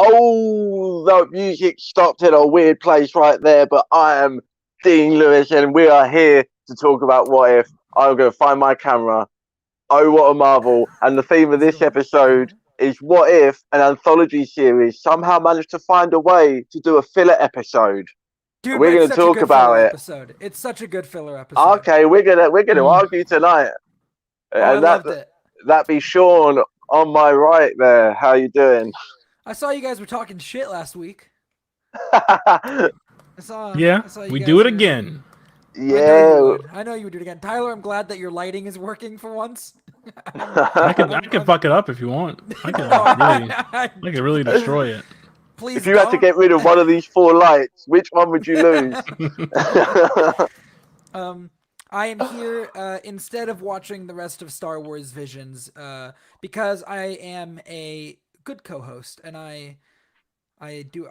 Oh, the music stopped in a weird place right there, but I am Dean Lewis, and we are here to talk about What If. I'm going to find my camera. Oh, what a marvel. And the theme of Let's this go. episode is What If an anthology series somehow managed to find a way to do a filler episode. And Dude, we're but it's going to such a talk good about filler it. episode. It's such a good filler episode. Okay, we're gonna Mm. argue tonight. Oh, I And loved it. that be Sean on my right there. How you doing? I saw you guys were talking shit last week. Yeah, I saw you we guys do it were- again. I know you Yeah. would. I know you would do it again. Tyler, I'm glad that your lighting is working for once. I can fuck it up if you want. I can really destroy it. Please If you had to don't. get rid of one of these four lights, which one would you lose? I am here instead of watching the rest of Star Wars Visions because I am a good co-host and I do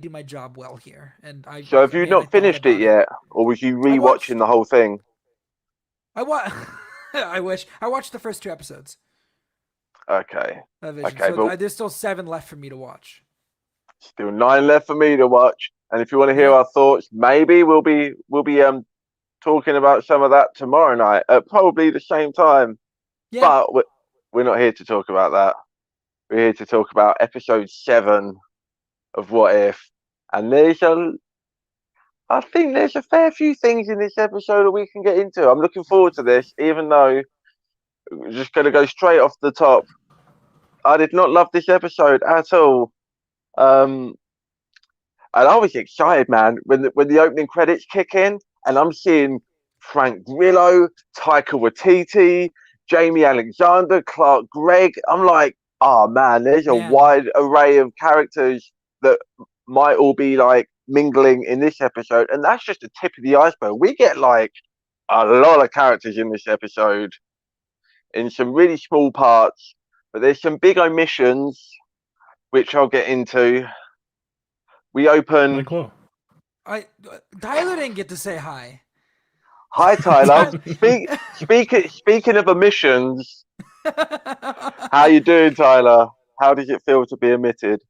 my job well here. And So have you I not finished it yet, or was you I watched- rewatching the whole thing? I wish I watched the first 2 episodes Okay, of Visions. Okay, So but- there's still 7 left for me to watch. still 9 left for me to watch. And if you want to hear Yeah. our thoughts, maybe we'll be talking about some of that tomorrow night at probably the same time. Yeah. But we're not here to talk about that. We're here to talk about episode 7 of What If. And I think there's a fair few things in this episode that we can get into. I'm looking forward to this, even though we're just going to go straight off the top. I did not love this episode at all. And I was excited, man, when the opening credits kick in, and I'm seeing Frank Grillo, Taika Waititi, Jamie Alexander, Clark Gregg. I'm like, oh man, there's a Man. wide array of characters that might all be like mingling in this episode, and that's just the tip of the iceberg. We get like a lot of characters in this episode in some really small parts, but there's some big omissions which I'll get into. We open. Like, whoa. Tyler didn't get to say hi. Hi, Tyler. Speaking of omissions, how you doing, Tyler? How does it feel to be omitted?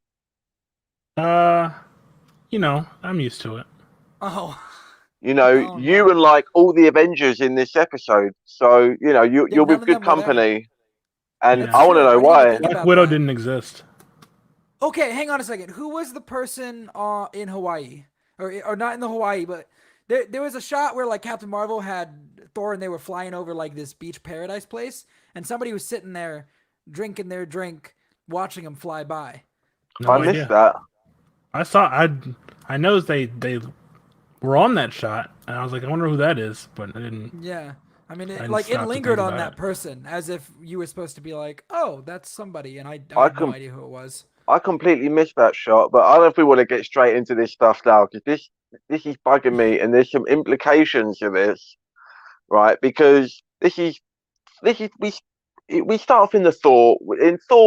I'm used to it. Oh. You know, Oh, you no. and like all the Avengers in this episode, so you know you're none with of good them were there. company, and That's I want to true. I know didn't even why. think Black about Widow that. didn't exist. Okay, hang on a second. Who was the person in Hawaii, or not in the Hawaii, but there was a shot where like Captain Marvel had Thor and they were flying over like this beach paradise place, and somebody was sitting there drinking their drink, watching them fly by. No I idea. missed that. I noticed they were on that shot, and I was like, I wonder who that is, but I didn't. Yeah, I mean, I it, didn't like it stop to lingered think on about that it. person as if you were supposed to be like, oh, that's somebody, and I I had no com- idea who it was. I completely missed that shot, but I don't know if we want to get straight into this stuff now because this is bugging me, and there's some implications to this, right? Because this is we start off in Thor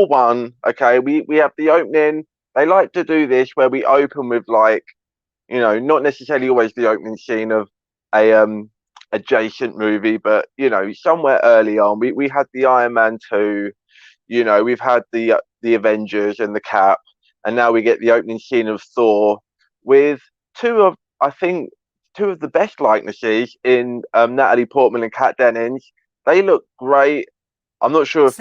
1. Okay, we have the opening. They like to do this where we open with like, you know, not necessarily always the opening scene of a adjacent movie, but you know, somewhere early on we had the Iron Man 2. You know, we've had the Avengers and the Cap, and now we get the opening scene of Thor with two of the best likenesses in Natalie Portman and Kat Dennings. They look great. I'm not sure if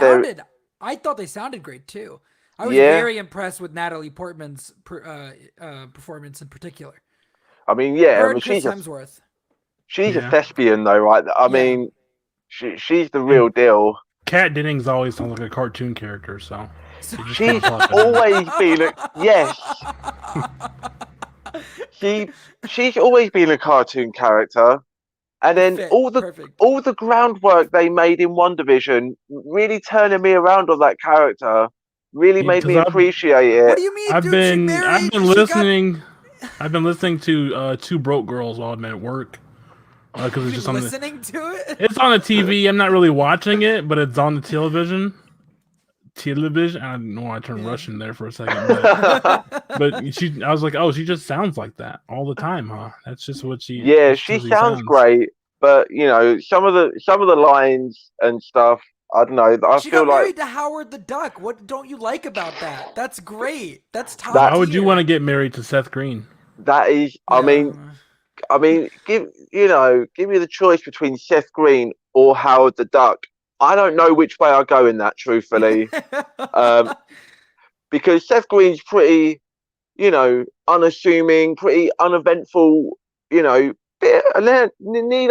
I thought they sounded great too. I was Yeah. very impressed with Natalie Portman's performance in particular. I mean, yeah, Her I mean, and Chris she's Hemsworth. a Yeah. thespian though, right? I Yeah. mean, she's the real deal. Kat Dennings always sounds like a cartoon character, so So- you just She's can't talk to her. always been yes. She's always been a cartoon character, and then Fit, all perfect. the groundwork they made in WandaVision really turning me around on that character really Yeah, made me 'cause appreciate What it. do you mean, I've dude? been she married. I've been she got- listening. I've been listening to Two Broke Girls while I'm at work because it's You've just been on the listening to it. it's on the TV. I'm not really watching it, but it's on the television. Television. I don't know why I turned Yeah. Russian there for a second, but I was like, oh, she just sounds like that all the time, huh? That's just what she. Yeah, that's she just what sounds great, but you know, some of the lines and stuff I don't know. I She feel got like married to Howard the Duck. What don't you like about that? That's great. That's top That- Why would you tier. want to get married to Seth Green? that is. Yeah. I mean, give me the choice between Seth Green or Howard the Duck. I don't know which way I go in that, truthfully, because Seth Green's pretty, unassuming, pretty uneventful, need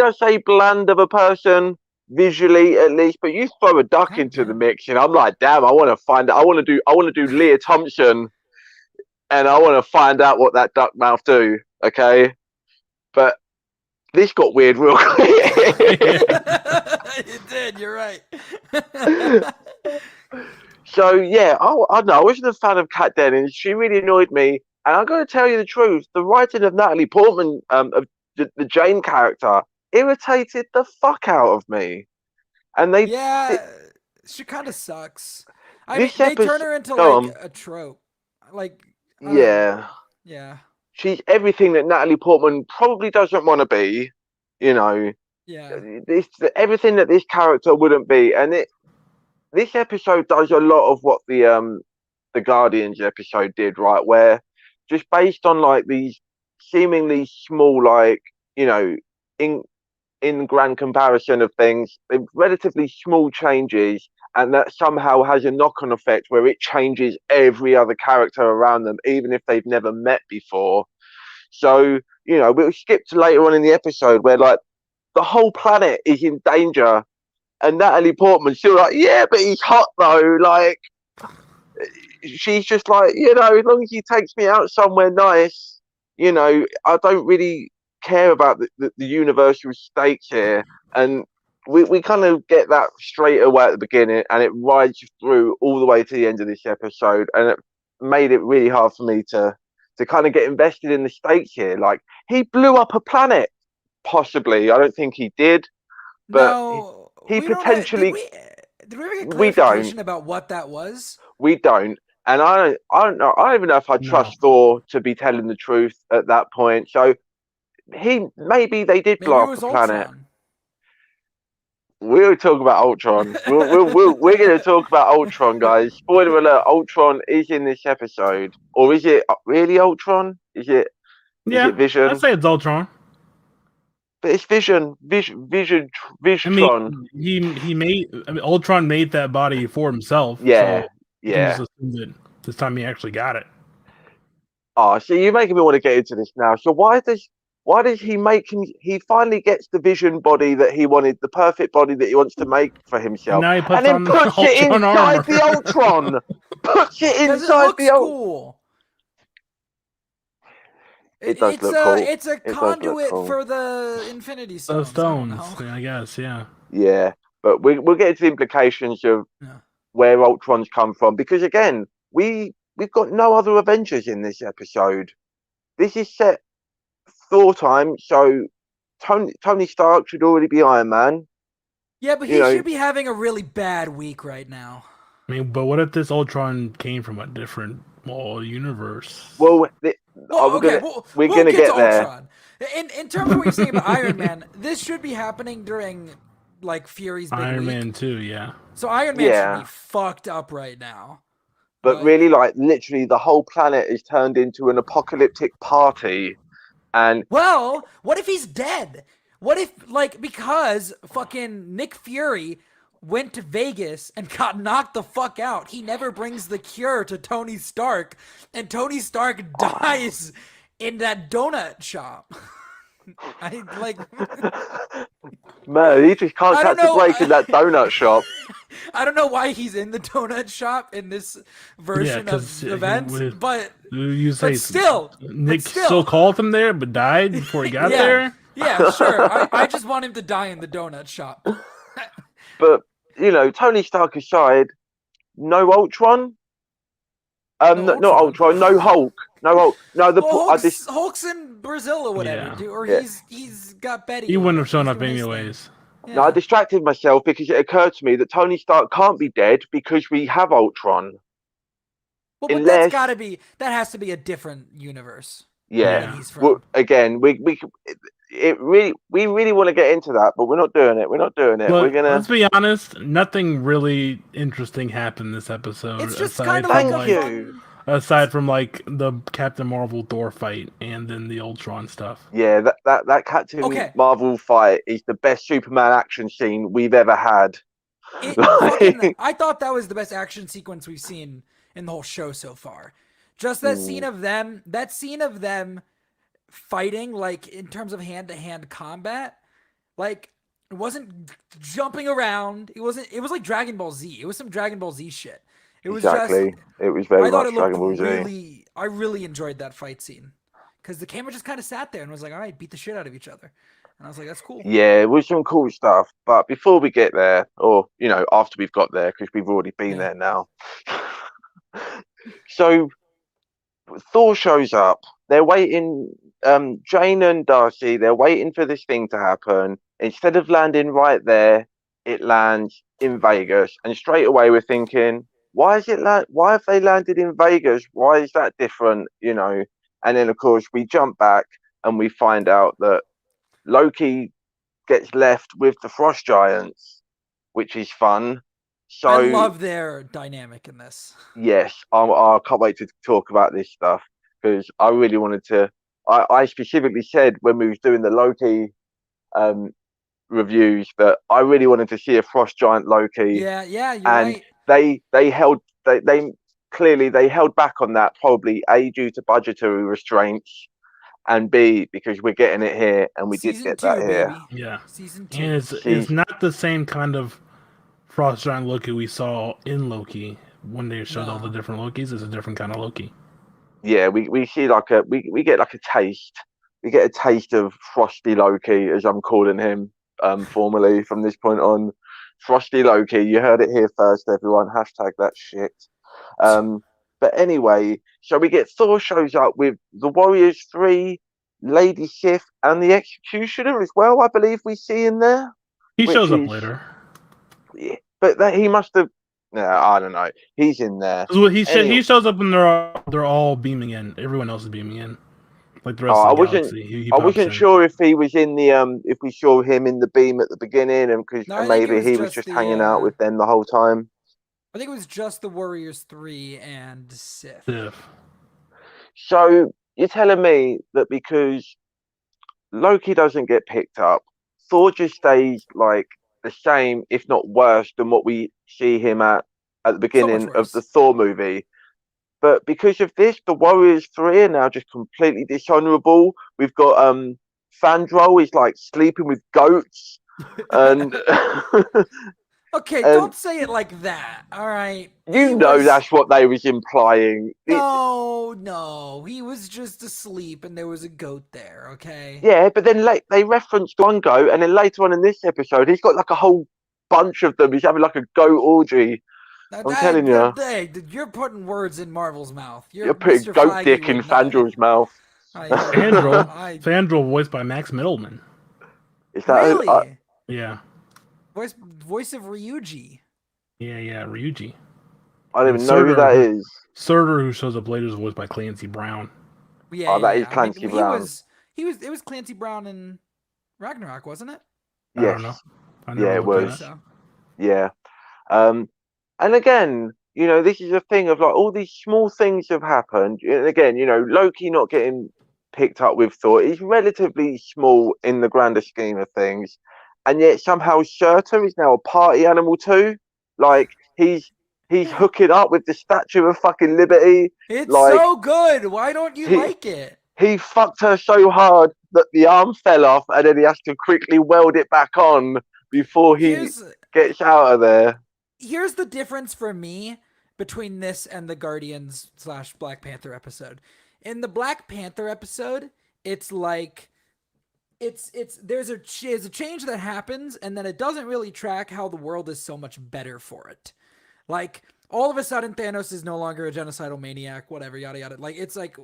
I say bland of a person visually at least, but you throw a duck God into the damn. mix, and I'm like, damn, I want to find out. I want to do Leah Thompson, and I want to find out what that duck mouth do. Okay, but this got weird real quick. It did. You're right. So yeah, I don't know. I wasn't a fan of Kat Dennings. She really annoyed me, and I'm going to tell you the truth. The writing of Natalie Portman, of the Jane character, irritated the fuck out of me. And Yeah, she kind of sucks. I mean, this they turn episode, her into go like on, a trope. Like, yeah, yeah, she's everything that Natalie Portman probably doesn't want to be. You know, yeah. this everything that this character wouldn't be, and this episode does a lot of what the Guardians episode did, right? Where just based on like these seemingly small, like in grand comparison of things, relatively small changes, and that somehow has a knock-on effect where it changes every other character around them, even if they've never met before. So we'll skip to later on in the episode where like the whole planet is in danger, and Natalie Portman's still like, yeah, but he's hot though. Like, she's just like, as long as he takes me out somewhere nice, I don't really care about the universal stakes here. And we kind of get that straight away at the beginning, and it rides through all the way to the end of this episode. And it made it really hard for me to kind of get invested in the stakes here. Like, he blew up a planet, possibly. I don't think he did, but No, he we don't. Did potentially. we ever get We don't. clarification about what that was? We don't. And I don't know. I don't even know if I trust No. Thor to be telling the truth at that point. So maybe they did Maybe blow it up a was planet. Ultron. We'll talk about Ultron. We're going to talk about Ultron, guys. Spoiler alert: Ultron is in this episode, or is it really Ultron? Is it Yeah, Vision? I'd say it's Ultron. But it's Vision, I mean, Vishtron. Ultron made that body for himself. Yeah, So you can yeah. just assume that this time he actually got it. Oh, so you're making me want to get into this now. So why does he make him? He finally gets the Vision body that he wanted, the perfect body that he wants to make for himself, Now he puts and then on puts it Ultron inside armor. the Ultron. Puts it Because it inside looks the Ultron. cool. It does It's look a cool. it's a It does look conduit cool. for the Infinity Those Stones. I don't stones, know. I guess, yeah. Yeah, but we'll get into the implications of Yeah. where Ultron's come from, because again, we've got no other Avengers in this episode. This is set Thor time, so Tony Stark should already be Iron Man. Yeah, but he should be having a really bad week right now. I mean, but what if this Ultron came from a different universe? Well, Well, we're we'll gonna get there. Ultron. In terms of what you're saying about Iron Man, this should be happening during like Fury's big Iron week. Man 2, yeah. So Iron Man Yeah. should be fucked up right now. But really, like, literally, the whole planet is turned into an apocalyptic party, and Well, what if he's dead? What if, like, because fucking Nick Fury went to Vegas and got knocked the fuck out, he never brings the cure to Tony Stark, and Tony Stark dies in that donut shop. I like. man, he just can't I don't catch a know. break in that donut shop. I don't know why he's in the donut shop in this version of events, but still, Nick still called him there, but died before he got there. Yeah, sure. I just want him to die in the donut shop. But Tony Stark aside, no Ultron. Not Ultron. No Hulk. No Hulk. No, Hulk's in Brazil or whatever, dude, or he's got Betty. He wouldn't have shown up anyways. Yeah. No, I distracted myself because it occurred to me that Tony Stark can't be dead because we have Ultron. Well, but that has to be a different universe. Yeah. He's from. Well, again, we really want to get into that, but we're not doing it. We're not doing it. We're gonna. Let's be honest. Nothing really interesting happened this episode It's just kind of Thank like a you. fun. aside from like the Captain Marvel Thor fight and then the Ultron stuff. Yeah, that Captain Okay. Marvel fight is the best Superman action scene we've ever had. I thought that was the best action sequence we've seen in the whole show so far. Just that scene of them fighting, like in terms of hand-to-hand combat, like it wasn't jumping around. It was like Dragon Ball Z. It was some Dragon Ball Z shit. It was exactly. just It was very I thought much it looked Dragon Ball Z. really I really enjoyed that fight scene. Because the camera just kind of sat there and was like, all right, beat the shit out of each other. And I was like, that's cool. Yeah, it was some cool stuff. But before we get there, or after we've got there, because we've already been there now. So Thor shows up. They're waiting. Jane and Darcy. They're waiting for this thing to happen. Instead of landing right there, it lands in Vegas. And straight away, we're thinking, why have they landed in Vegas? Why is that different? And then of course we jump back and we find out that Loki gets left with the Frost Giants, which is fun. So I love their dynamic in this. Yes, I can't wait to talk about this stuff because I really wanted to. I specifically said when we was doing the Loki reviews that I really wanted to see a Frost Giant Loki. Yeah, you're and right. they clearly they held back on that, probably A, due to budgetary restraints, and B, because we're getting it here, and we did get that here. Baby. Yeah, Season 2. and it's not the same kind of Frost Giant Loki we saw in Loki when they showed all the different Lokis. It's a different kind of Loki. Yeah, we see we get like a taste. We get a taste of Frosty Loki, as I'm calling him formally from this point on. Frosty Loki, you heard it here first, everyone. Hashtag that shit. But anyway, so we get Thor shows up with the Warriors 3, Lady Sif, and the Executioner as well, I believe we see in there. He shows up later. Yeah, but he must have. No, I don't know. He's in there. Well, he shows up and they're all beaming in. Everyone else is beaming in, like the rest of the galaxy. I wasn't sure if he was in the if we saw him in the beam at the beginning, and maybe he was just hanging out with them the whole time. I think it was just the Warriors 3 and Sif. So you're telling me that because Loki doesn't get picked up, Thor just stays like the same, if not worse, than what we see him at the beginning of the Thor movie. But because of this, the Warriors 3 are now just completely dishonorable. We've got Fandral is like sleeping with goats, and okay, don't say it like that. All right, that's what they was implying. No, he was just asleep, and there was a goat there. Okay. Yeah, but then they referenced one goat, and then later on in this episode, he's got like a whole bunch of them. He's having like a goat orgy. I'm telling you. You're putting words in Marvel's mouth. You're putting Mr. goat Feige dick in Fandral's mouth. Fandral voiced by Max Middleman. Is that really? Yeah. Voice of Ryuji. Yeah, Ryuji. I don't even know who that is. Surtur, who shows up later, is voiced by Clancy Brown. Yeah, that is Clancy Brown. It was Clancy Brown in Ragnarok, wasn't it? Yes. I don't know. It was. So. Yeah. And again, this is a thing of like all these small things have happened. And again, Loki not getting picked up with Thor is relatively small in the grander scheme of things. And yet somehow Surtur is now a party animal too. Like he's hooking up with the Statue of fucking Liberty. It's so good. Why don't you like it? He fucked her so hard that the arm fell off, and then he has to quickly weld it back on before he gets out of there. Here's the difference for me between this and the Guardians / Black Panther episode. In the Black Panther episode, it's like there's a change that happens, and then it doesn't really track how the world is so much better for it. Like all of a sudden Thanos is no longer a genocidal maniac, whatever, yada yada. Like it's like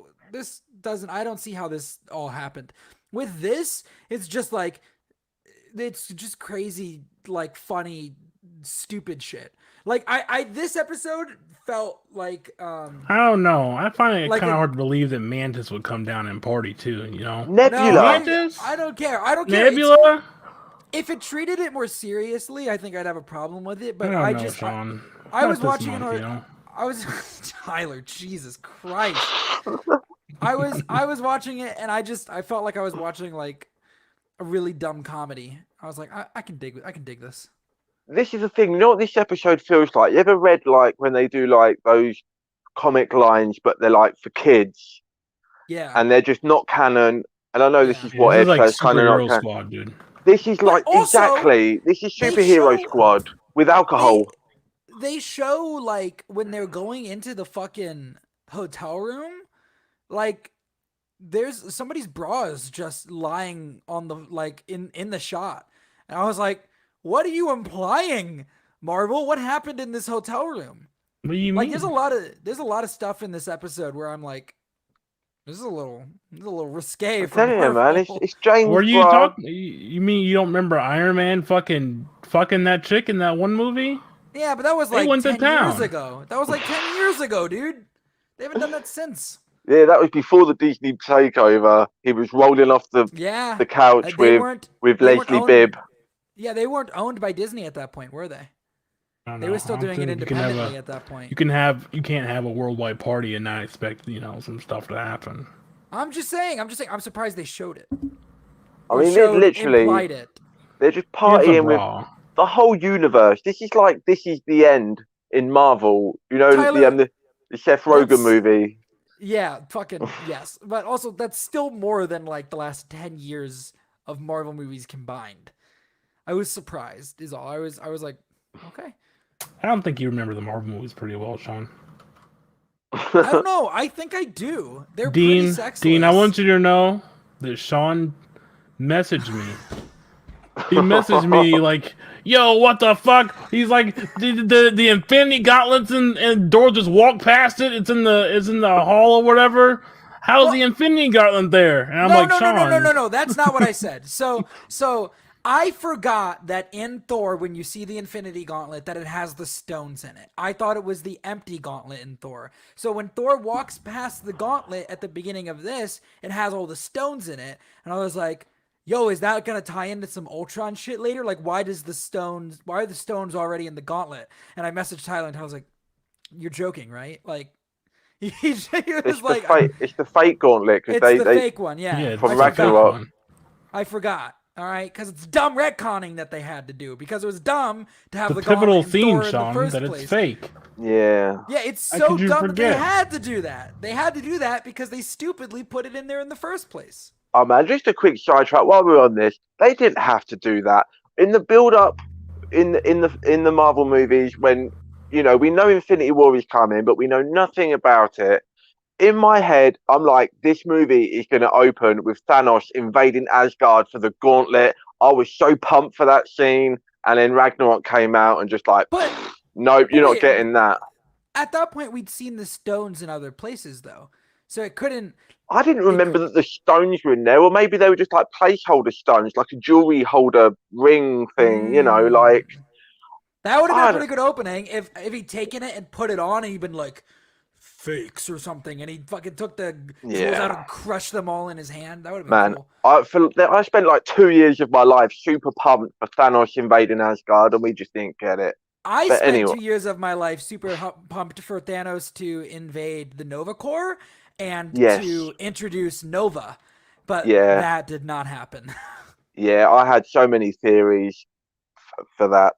I don't see how this all happened. With this, it's just like it's just crazy, like funny, stupid shit. Like I this episode felt like I don't know. I find it Like kind a- of hard to believe that Mantis would come down and party too. You know, no, Nebula. Mantis? I don't care. I don't care. Nebula. If it treated it more seriously, I think I'd have a problem with it. I But don't know, Sean. I Not was this watching month, an you know. I was Tyler, Jesus Christ. I was watching it and I felt like I was watching like a really dumb comedy. I was like, I can dig this. This is the thing. You know what this episode feels like? You ever read like when they do like those comic lines, but they're like for kids, Yeah. and they're just not canon. And I know this Yeah. is Yeah, what this is like episode's kind of not Superhero canon. Squad, dude. This is But like also, exactly. This is they Superhero show- Squad with alcohol. They show like when they're going into the fucking hotel room, like there's somebody's bra is just lying on the like in the shot. And I was like, what are you implying, Marvel? What happened in this hotel room? What do you Like mean? there's a lot of stuff in this episode where I'm like, this is a little risque I'm for telling you, man, Marvel. it's James. Were you bruh. talking? You mean you don't remember Iron Man fucking that chick in that one movie? Yeah, but that was They like went to 10 years town. ago. That was like 10 years ago, dude. They haven't done that since. Yeah, that was before the Disney takeover. He was rolling off the Yeah. couch They with weren't Leslie owned- Bibb. Yeah, they weren't owned by Disney at that point, were they? I don't They know. were still I'm doing it saying you can have independently at that point. You can't have a worldwide party and not expect some stuff to happen. I'm just saying. I'm surprised they showed it. I Or mean, showed, literally, implied it. they're just It's a partying with bra. the whole universe. This is the end in Marvel. You know, Tyler, the Seth that's- Rogen movie. Yeah, fucking yes. But also, that's still more than like the last 10 years of Marvel movies combined. I was surprised. Is all. I was like, okay. I don't think you remember the Marvel movies pretty well, Sean. I don't know. I think I do. They're Dean, pretty sexless. Dean, I want you to know that Sean messaged me. He messaged me like, "Yo, what the fuck?" He's like, "The Infinity Gauntlets and Dor just walked past it. It's in the hall or whatever. How's the Infinity Gauntlet there?" And I'm like, "Sean, No. That's not what I said. So I forgot that in Thor, when you see the Infinity Gauntlet, that it has the stones in it. I thought it was the empty gauntlet in Thor. So when Thor walks past the gauntlet at the beginning of this, it has all the stones in it. And I was like, yo, is that gonna tie into some Ultron shit later? Like, why are the stones already in the gauntlet? And I messaged Tyler and I was like, you're joking, right? Like, he was It's the fake gauntlet it's because the fake one, yeah. it's From the Ragnarok. fake one. I forgot. All right, because it's dumb retconning that they had to do because it was dumb to have The the pivotal gauntlet in theme, Thor in the Sean, first that place. it's fake." Yeah. Yeah, it's How so could you dumb that they forget? had to do that. They had to do that because they stupidly put it in there in the first place. Oh man, just a quick sidetrack while we're on this. They didn't have to do that in the build-up in the Marvel movies when we know Infinity War is coming, but we know nothing about it. In my head, I'm like, this movie is going to open with Thanos invading Asgard for the Gauntlet. I was so pumped for that scene, and then Ragnarok came out and just like, But nope, you're wait, not getting that. at that point, we'd seen the stones in other places though, so it couldn't. I didn't remember that the stones were in there, or maybe they were just like placeholder stones, like a jewelry holder ring thing, like. That would have been I a pretty good opening if he'd taken it and put it on and he'd been like fakes or something, and he fucking took the jewels out and crushed them all in his hand. That would have been cool. I spent like 2 years of my life super pumped for Thanos invading Asgard, and we just didn't get it. I spent 2 years of my life super pumped for Thanos to invade the Nova Corps and to introduce Nova, but that did not happen. Yeah, I had so many theories for that.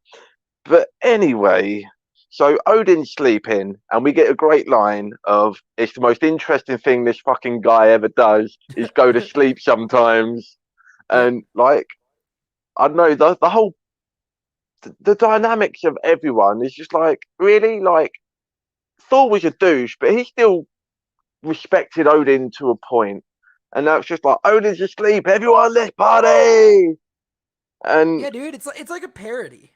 But anyway, so Odin's sleeping, and we get a great line of, "It's the most interesting thing this fucking guy ever does is go to sleep sometimes." And like, I don't know, the whole the dynamics of everyone is just like, really, like, Thor was a douche, but he still respected Odin to a point. And now it's just like, Odin's asleep, everyone, let's party. And yeah, dude, it's like a parody.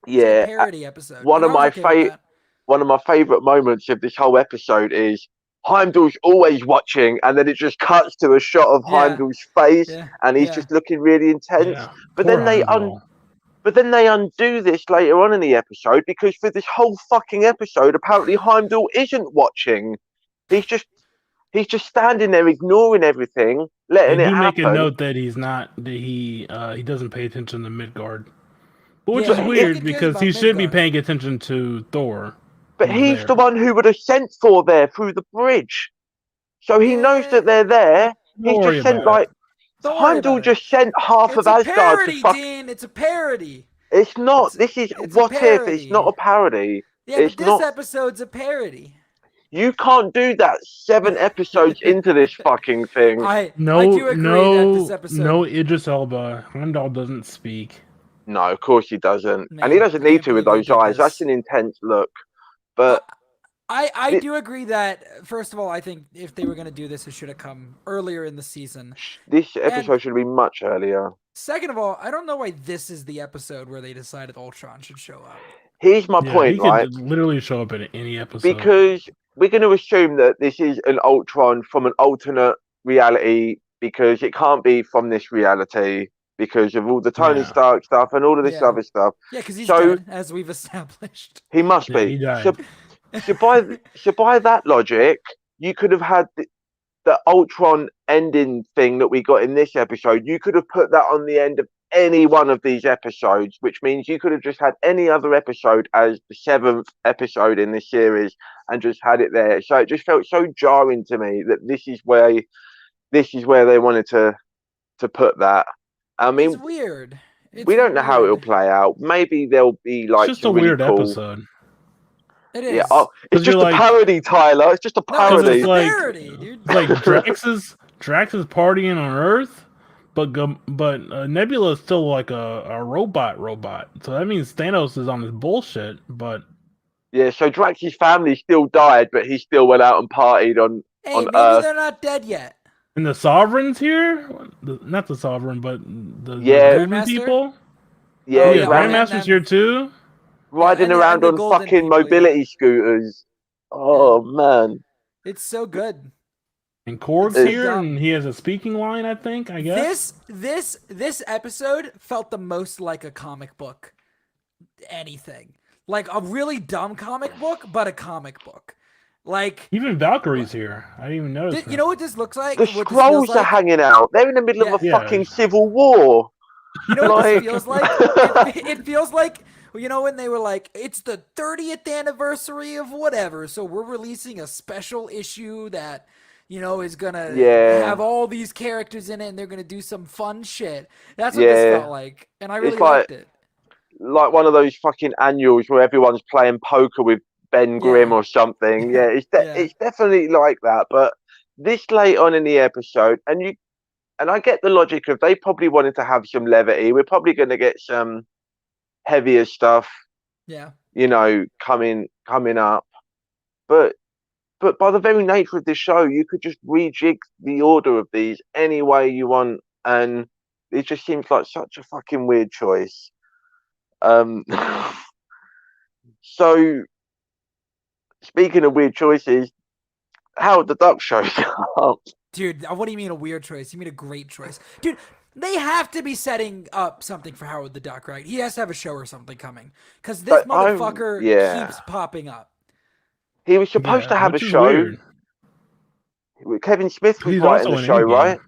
Yeah, it's a parody episode. One of my favorite moments of this whole episode is Heimdall's always watching, and then it just cuts to a shot of Heimdall's face, and he's just looking really intense. Yeah. But Poor then they Heimdall. But then they undo this later on in the episode because for this whole fucking episode, apparently Heimdall isn't watching. He's just standing there ignoring everything, letting They it do make a happen. note that he's not that he doesn't pay attention to Midgard, which Yeah, is he weird fucking cares because about he should be Midgard. paying attention to Thor. But who's he's there. the one who would have sent Thor there through the bridge. So he knows that they're there. Don't He's worry just sent about it. Don't worry Heimdall about it. just sent half It's of a Asgard to parody, fuck. Dean. It's a parody. It's not. It's- This is it's a what if. It's not a parody. Yeah, It's but this not. episode's a parody. You can't do that 7 episodes into this fucking thing. I No, do agree that this episode. no Idris Elba. Heimdall doesn't speak. No, of course he doesn't. Man, And he doesn't I need can't to with believe those they did eyes. That's this. an intense look. But I do agree that, first of all, I think if they were going to do this, it should have come earlier in the season. this episode should be much earlier. Second of all, I don't know why this is the episode where they decided Ultron should show up. Here's my Yeah, point, he could right? literally show up in any episode. Because we're going to assume that this is an Ultron from an alternate reality because it can't be from this reality because of all the Tony Yeah. Stark stuff and all of this Yeah. other stuff. Yeah, because he's So- dead, as we've established. He must Yeah, be. he died. So by that logic, you could have had the Ultron ending thing that we got in this episode. You could have put that on the end of any one of these episodes, which means you could have just had any other episode as the 7th episode in this series and just had it there. So it just felt so jarring to me that this is where they wanted to put that. I mean, It's weird. It's we don't know how it'll weird. play out. Maybe there'll be like It's just a some really weird cool... episode. It is. Yeah, it's 'Cause just you're a like- parody, Tyler. It's just a No, parody. it's It's a like- parody, dude. It's like Drax is partying on Earth, but Nebula is still like a robot. So that means Thanos is on his bullshit. But Yeah, so Drax's family still died, but he still went out and partied on Hey, on maybe Earth. they're not dead yet. and the Sovereign's here, not the Sovereign, but the Yeah. Golden Grandmaster? people. Yeah, Oh, Yeah, yeah, Grandmaster's here too. riding and the around on golden fucking people, yeah. mobility scooters. Oh man, It's so good. And Korg's It's- here, and he has a speaking line. I guess. This episode felt the most like a comic book. Anything. Like a really dumb comic book, but a comic book. Like, Even Valkyrie's here. I didn't even notice. you know what this looks like? the What this feels scrolls are like? hanging out. They're in the middle of a Yeah. fucking civil war. You know what Like- this feels like? It feels like, you know, when they were like, it's the 30th anniversary of whatever, so we're releasing a special issue that, you know, is gonna Yeah. have all these characters in it, and they're gonna do some fun shit. That's what Yeah. this felt like, and I really It's like- liked it. Like one of those fucking annuals where everyone's playing poker with Ben Grimm Yeah. or something. Yeah, Yeah. it's definitely like that. But this late on in the episode, and I get the logic of they probably wanted to have some levity. We're probably going to get some heavier stuff, Yeah. you know, coming up. But by the very nature of this show, you could just rejig the order of these any way you want, and it just seems like such a fucking weird choice. So speaking of weird choices, Howard the Duck shows up. Dude, what do you mean a weird choice? You mean a great choice? Dude, they have to be setting up something for Howard the Duck, right? He has to have a show or something coming. Because this But I'm- motherfucker yeah. keeps popping up. He was supposed to have a which is show. weird. Kevin Smith was He's writing also the in show, Endgame. right?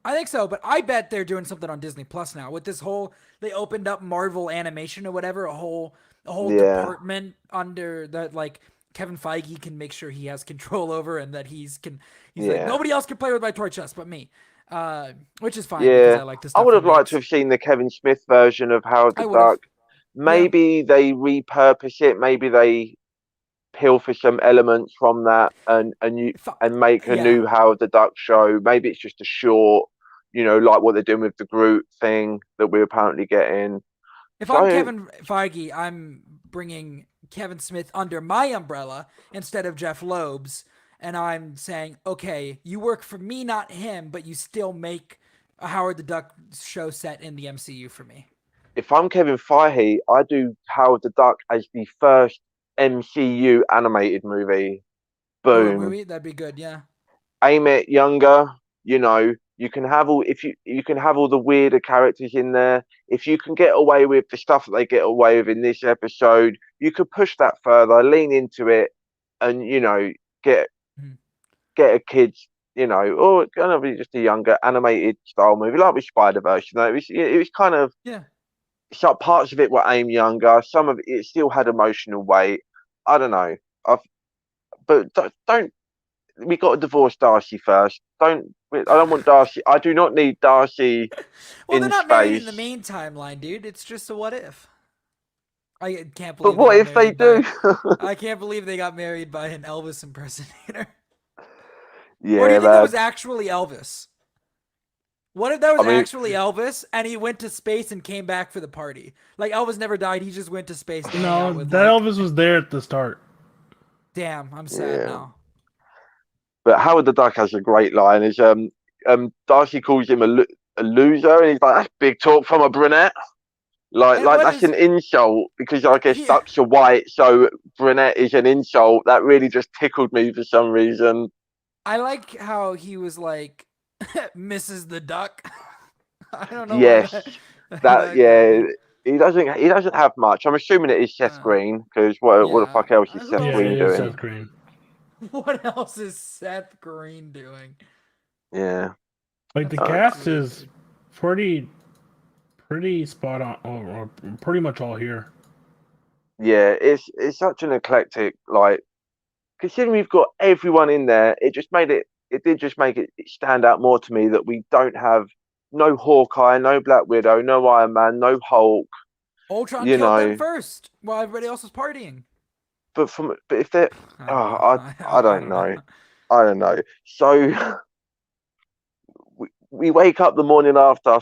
I think so, but I bet they're doing something on Disney Plus now with this whole. They opened up Marvel Animation or whatever, a whole Yeah. department under that, like Kevin Feige can make sure he has control over, and that he's like Yeah. nobody else can play with my toy chest but me, which is fine. Yeah. because I like this. I would have liked to have seen the Kevin Smith version of Howard I the would've. Duck. Maybe they repurpose it. Maybe they peel for some elements from that and make a Yeah. new Howard the Duck show. Maybe it's just a short, you know, like what they're doing with the Groot thing that we're apparently getting. If I'm So- Kevin Feige, I'm bringing Kevin Smith under my umbrella instead of Jeff Loeb's, and I'm saying, okay, you work for me, not him, but you still make a Howard the Duck show set in the MCU for me. If I'm Kevin Feige, I do Howard the Duck as the first MCU animated movie. Or a Boom. movie, that'd be good, yeah. Aim it younger, you know, You can have all if you can have all the weirder characters in there. If you can get away with the stuff that they get away with in this episode, you could push that further, lean into it, and get Mhm. get a kid's or it's gonna be just a younger animated style movie like with Spider-Verse. It was kind of Yeah. some parts of it were aimed younger, some of it still had emotional weight. I don't know. But don't we got to divorce Darcy first. I don't want Darcy. I do not need Darcy Well, they're in not married in the space. main timeline, dude. It's just a what if. I can't But believe they what got if they married by. do? I can't believe they got married by an Elvis impersonator. Or do you Yeah, think that man. was actually Elvis? What if that was I mean, actually Elvis and he went to space and came back for the party? Like Elvis never died. He just went to space to hang No, out with that like. Elvis was there at the start. Damn, I'm sad yeah. now. But Howard the Duck has a great line. Is Darcy calls him a loser, and he's like, "That's big talk from a brunette." And Like what that's is an insult because I guess he? ducks are white, so brunette is an insult. That really just tickled me for some reason. I like how he was like, Mrs. the Duck. I don't know why Yes, that. that That got yeah. me. He doesn't have much. I'm assuming it is Seth Uh, Green because what the yeah. fuck else is Who Seth else? Yeah, Green it is doing? Seth Green. What else is Seth Green doing? Yeah. Like the Uh, cast is pretty spot on, or pretty much all here. yeah, it's such an eclectic considering we've got everyone in there, it did just make it stand out more to me that we don't have no Hawkeye, no Black Widow, no Iron Man, no Hulk, Ultron you killed them know. first while everybody else was partying. But if they're I don't oh, know. I I don't don't know. know. I don't know. So we wake up the morning after.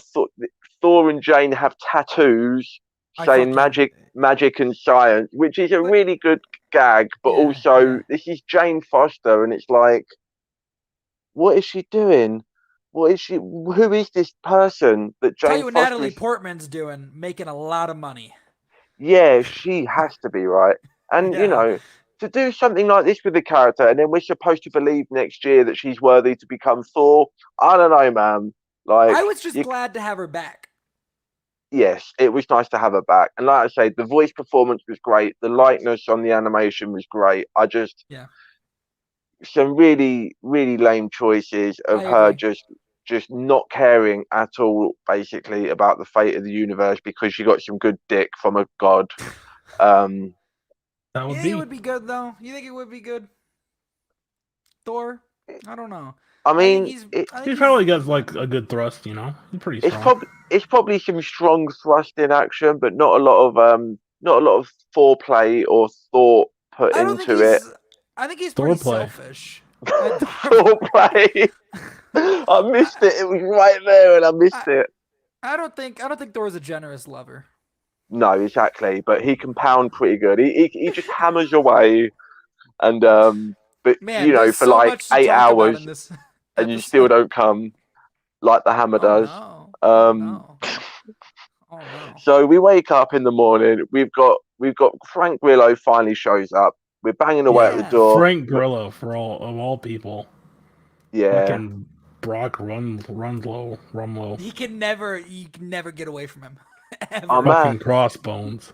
Thor and Jane have tattoos I saying fucking magic and science, which is a but really good gag. But yeah, also, yeah. this is Jane Foster, and it's like, what is she doing? What is she? Who is this person that Tell Jane you what Foster Natalie is? Portman's doing, making a lot of money. Yeah, she has to be right. And Yeah. to do something like this with the character, and then we're supposed to believe next year that she's worthy to become Thor. I don't know, man. I Like, was just glad to have her back. yes, it was nice to have her back. And like I say, the voice performance was great. The likeness on the animation was great. Yeah. Some really, really lame choices I of her agree. just not caring at all, basically, about the fate of the universe because she got some good dick from a god. Um, That You would think it be. would be good though? You think it would be good? Thor? I don't know. I I think mean, he's it, I think He's he's probably got like a good thrust, you know. He's pretty it's strong. probably some strong thrust in action, but not a lot of foreplay or thought put I don't think into it. I think he's Thor pretty play. selfish. Thor, Foreplay. I missed it. It was right there, and I missed I, it. I don't think Thor's a generous lover. No, exactly. But he can pound pretty good. He just hammers away, and but Man, there's for so like much to eight talk about in hours, this and you still episode. don't come like the hammer Oh does. no. Oh Um, no. Oh no. so we wake up in the morning. We've got Frank Grillo finally shows up. We're banging away at the Yeah. door. Frank Grillo, for all people. Yeah, Fucking Brock Rumlow. You can never get away from him. oh Ever. man, Fucking Crossbones.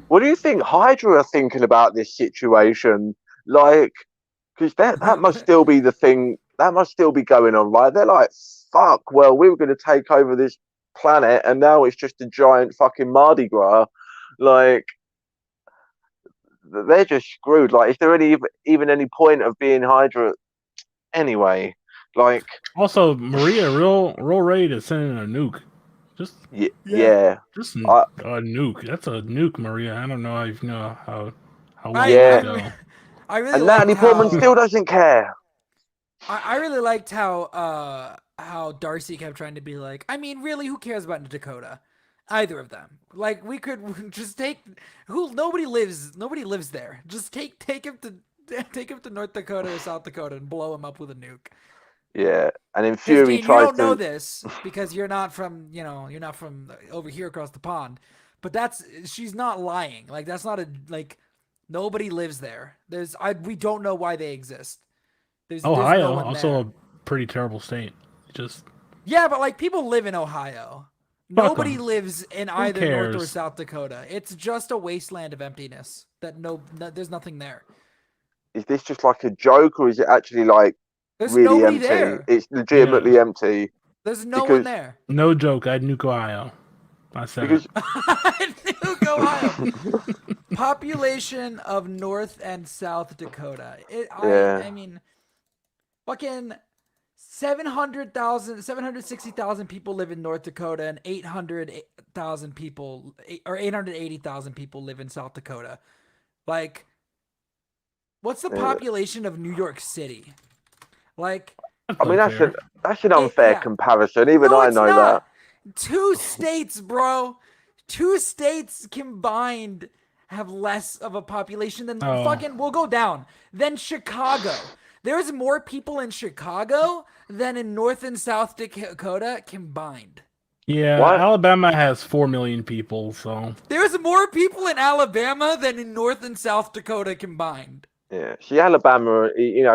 what do you think Hydra are thinking about this situation? Like, because that must still be the thing. That must still be going on, right? They're like, fuck. Well, we were going to take over this planet, and now it's just a giant fucking Mardi Gras. Like, they're just screwed. Like, is there even any point of being Hydra anyway? Like, Also, Maria, real ready to send in a nuke. Just Yeah. yeah, just I, a nuke. That's a nuke, Maria. I don't know if you know how well I that yeah. I, go. I really And liked Natalie Portman how still doesn't care. I really liked how Darcy kept trying to be like, I mean, really, who cares about Dakota? Either of them. Like we could just take who nobody lives there. Just take him to take him to North Dakota or South Dakota and blow him up with a nuke. Yeah, and then Because Fury Dean, you tries don't know to. this because you're not from over here across the pond. But she's not lying. Like that's not a like nobody lives there. We don't know why they exist. There's no Ohio, one also there. a pretty terrible state. Just Yeah, but like people live in Ohio. Fuck Nobody 'em. lives in either North or cares? South Dakota. It's just a wasteland of emptiness. There's nothing there. Is this just like a joke, or is it actually like There's really nobody empty? there. It's Yeah. legitimately empty There's no one because there. No joke. I'd nuke Ohio. I said because Nuke, Ohio. Population of North and South Dakota. Yeah. I mean, fucking 760,000 people live in North Dakota, and 800,000 people, or 880,000 people live in South Dakota. Like, what's the population of New York City? Like, that's I mean unfair. that's an unfair yeah. comparison. Even No, I it's know not. that. 2 states, bro. 2 states combined have less of a population than Oh. fucking. We'll go down. Than Chicago. There's more people in Chicago than in North and South Dakota combined. Yeah, What? Alabama has 4 million people, so There's more people in Alabama than in North and South Dakota combined. Yeah. See, Alabama,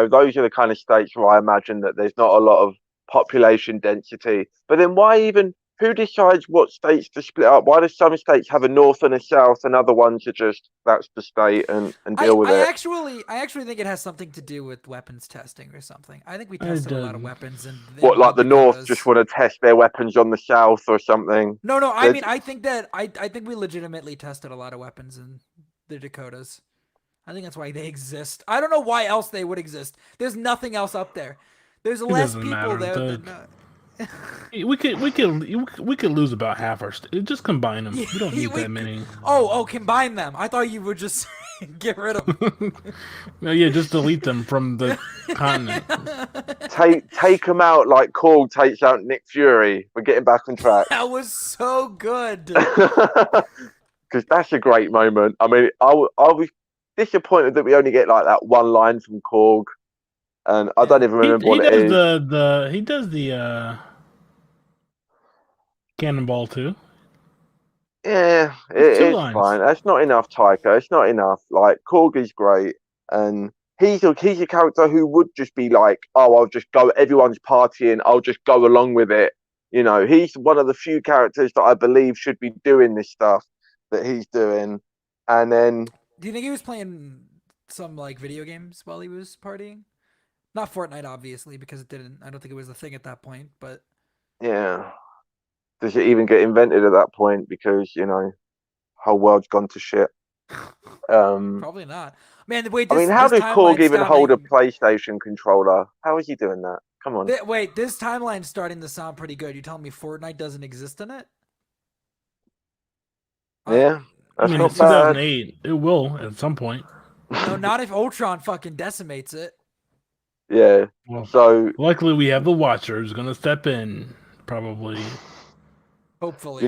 those are the kind of states where I imagine that there's not a lot of population density. But then why even? Who decides what states to split up? Why do some states have a north and a south, and other ones are just that's the state and deal with I it? actually think it has something to do with weapons testing or something. I think we It tested a lot does. of weapons in What, like the North Dakotas. just want to test their weapons on the South or something? No, I There's- mean, I think that I think we legitimately tested a lot of weapons in the Dakotas. I think that's why they exist. I don't know why else they would exist. There's nothing else up there. There's less doesn't people matter. there than. we could lose about half our. Just combine them. We don't need that many. Oh, combine them. I thought you would just get rid of them. No, yeah, just delete them from the continent. take them out like Korg takes out Nick Fury. We're getting back on track. That was so good. Because that's a great moment. I mean, I was disappointed that we only get like that one line from Korg, and I don't even remember He what it does is. he does the cannonball too. Yeah, It's two it's lines. fine. That's not enough, Taika. It's not enough. Like Korg is great, and he's a character who would just be like, oh, I'll just go. Everyone's partying. I'll just go along with it. He's one of the few characters that I believe should be doing this stuff that he's doing. And then, Do you think he was playing some like video games while he was partying? Not Fortnite, obviously, because it didn't. I don't think it was a thing at that point. But yeah, does it even get invented at that point? Because whole world's gone to shit. probably not. Man, wait. I mean, how does Korg even hold a PlayStation controller? How is he doing that? Come on. Wait, this timeline's starting to sound pretty good. You telling me Fortnite doesn't exist in it? Yeah, I that's mean, not it's bad. 2008. It will at some point. No, not if Ultron fucking decimates it. Yeah. Well, So luckily we have the Watchers gonna step in, probably. Hopefully.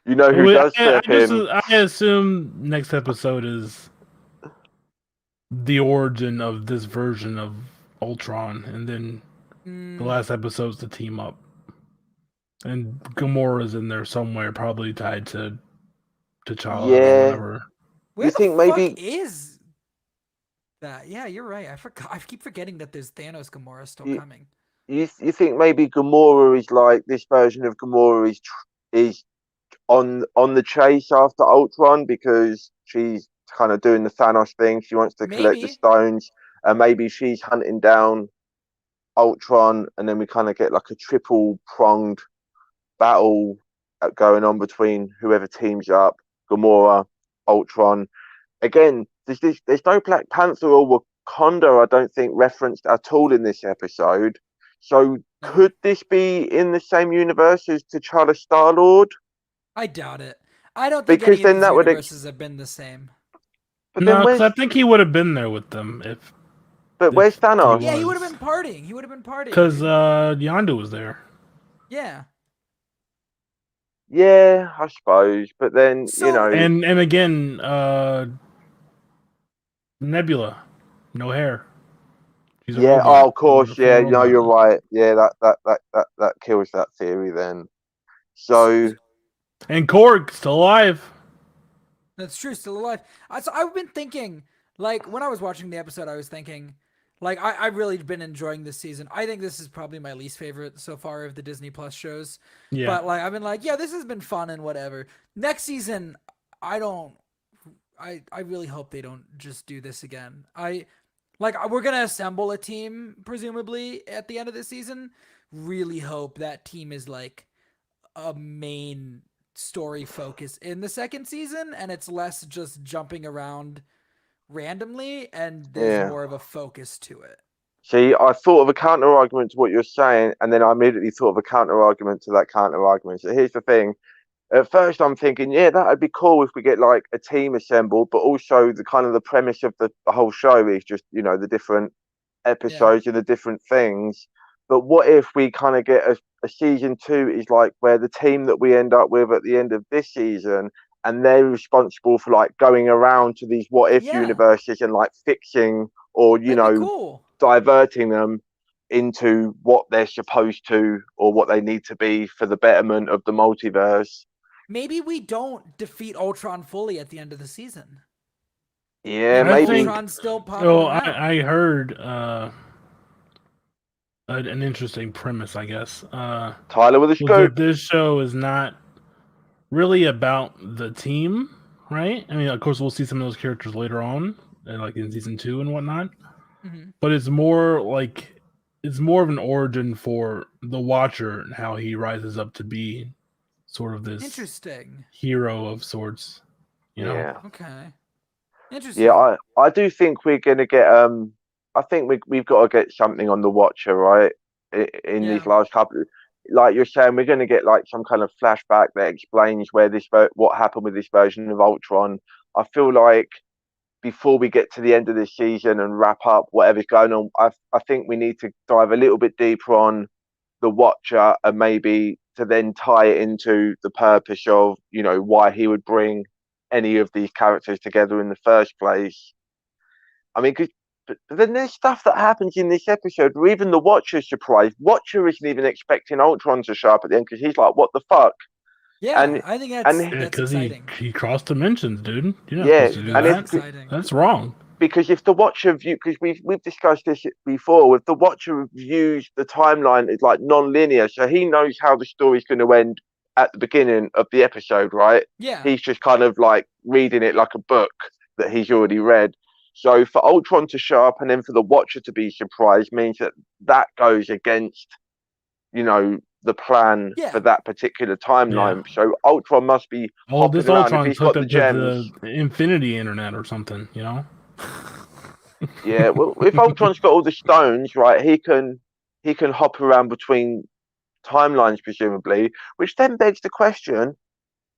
you know who does step in? I assume next episode is the origin of this version of Ultron, and then the last episode's the team up. And Gamora's in there somewhere, probably tied to T'Challa or whatever. Where You the think fuck maybe is that? Yeah, you're right. I keep forgetting that there's Thanos Gamora still you, coming. you think maybe Gamora is like this version of Gamora is on the chase after Ultron because she's kind of doing the Thanos thing. She wants to collect the Maybe. stones, and maybe she's hunting down Ultron, and then we kind of get like a triple pronged battle going on between whoever teams up, Gamora, Ultron. Again, there's no Black Panther or Wakanda, I don't think, referenced at all in this episode. So could this be in the same universe as T'Challa Star-Lord? I doubt it. I don't think Because any of then these that would universes have been the same. but No, then because I think he would have been there with them if where's Thanos? Yeah, he would have been partying. He would have been partying. Because Yondu was there. Yeah. Yeah, I suppose. But then, And again, Nebula, no hair. She's a yeah, robot. of course, Full yeah, no, robot. you're right. Yeah, that kills that theory then. So And Korg still alive. That's true, still alive. So I've been thinking, like, when I was watching the episode, I was thinking, Like I really been enjoying this season. I think this is probably my least favorite so far of the Disney Plus shows. Yeah. But like I've been like, yeah, this has been fun and whatever. Next season, I don't. I really hope they don't just do this again. We're gonna assemble a team presumably at the end of the season. Really hope that team is like a main story focus in the second season, and it's less just jumping around randomly, and there's Yeah. more of a focus to it. See, I thought of a counter argument to what you're saying, and then I immediately thought of a counter argument to that counter argument. So here's the thing. At first, I'm thinking, yeah, that'd be cool if we get like a team assembled, but also the kind of the premise of the whole show is just, the different episodes and the different things. But what if we kind of get a season two is like where the team that we end up with at the end of this season, and they're responsible for like going around to these what if universes and like fixing or, That'd be cool. diverting them into what they're supposed to or what they need to be for the betterment of the multiverse. Maybe we don't defeat Ultron fully at the end of the season. Yeah, Maybe maybe. Ultron's still popping Oh, around. I heard an interesting premise, I guess. Tyler with a was scoop. that this show is not really about the team, right? I mean, of course, we'll see some of those characters later on, like in season 2 and whatnot. Mm-hmm. But it's more of an origin for the Watcher and how he rises up to be sort of this Interesting hero of sorts. You know? Yeah. Okay. Interesting. Yeah, I do think we're gonna get I think we've got to get something on the Watcher, right? In these last couple, like you're saying, we're gonna get like some kind of flashback that explains where what happened with this version of Ultron. I feel like before we get to the end of this season and wrap up whatever's going on, I think we need to dive a little bit deeper on the Watcher and maybe to then tie it into the purpose of why he would bring any of these characters together in the first place. I mean, but then there's stuff that happens in this episode where even the Watcher's surprised. Watcher isn't even expecting Ultron to show up at the end because he's like, "What the fuck?" Yeah, and, I think and that's because exciting. he crossed dimensions, dude. You're not Yeah, supposed to do and that. Exciting. That's wrong. Because if the Watcher view, because we've discussed this before, if the Watcher views the timeline as like non-linear, so he knows how the story's going to end at the beginning of the episode, right? Yeah. He's just kind of like reading it like a book that he's already read. So for Ultron to show up and then for the Watcher to be surprised means that goes against, the plan for that particular timeline. Yeah. So Ultron must be hopping This around Ultron's if he's got hooked the up gems. with the Infinity Internet or something, Yeah, well, if Ultron's got all the stones, right, he can hop around between timelines presumably, which then begs the question: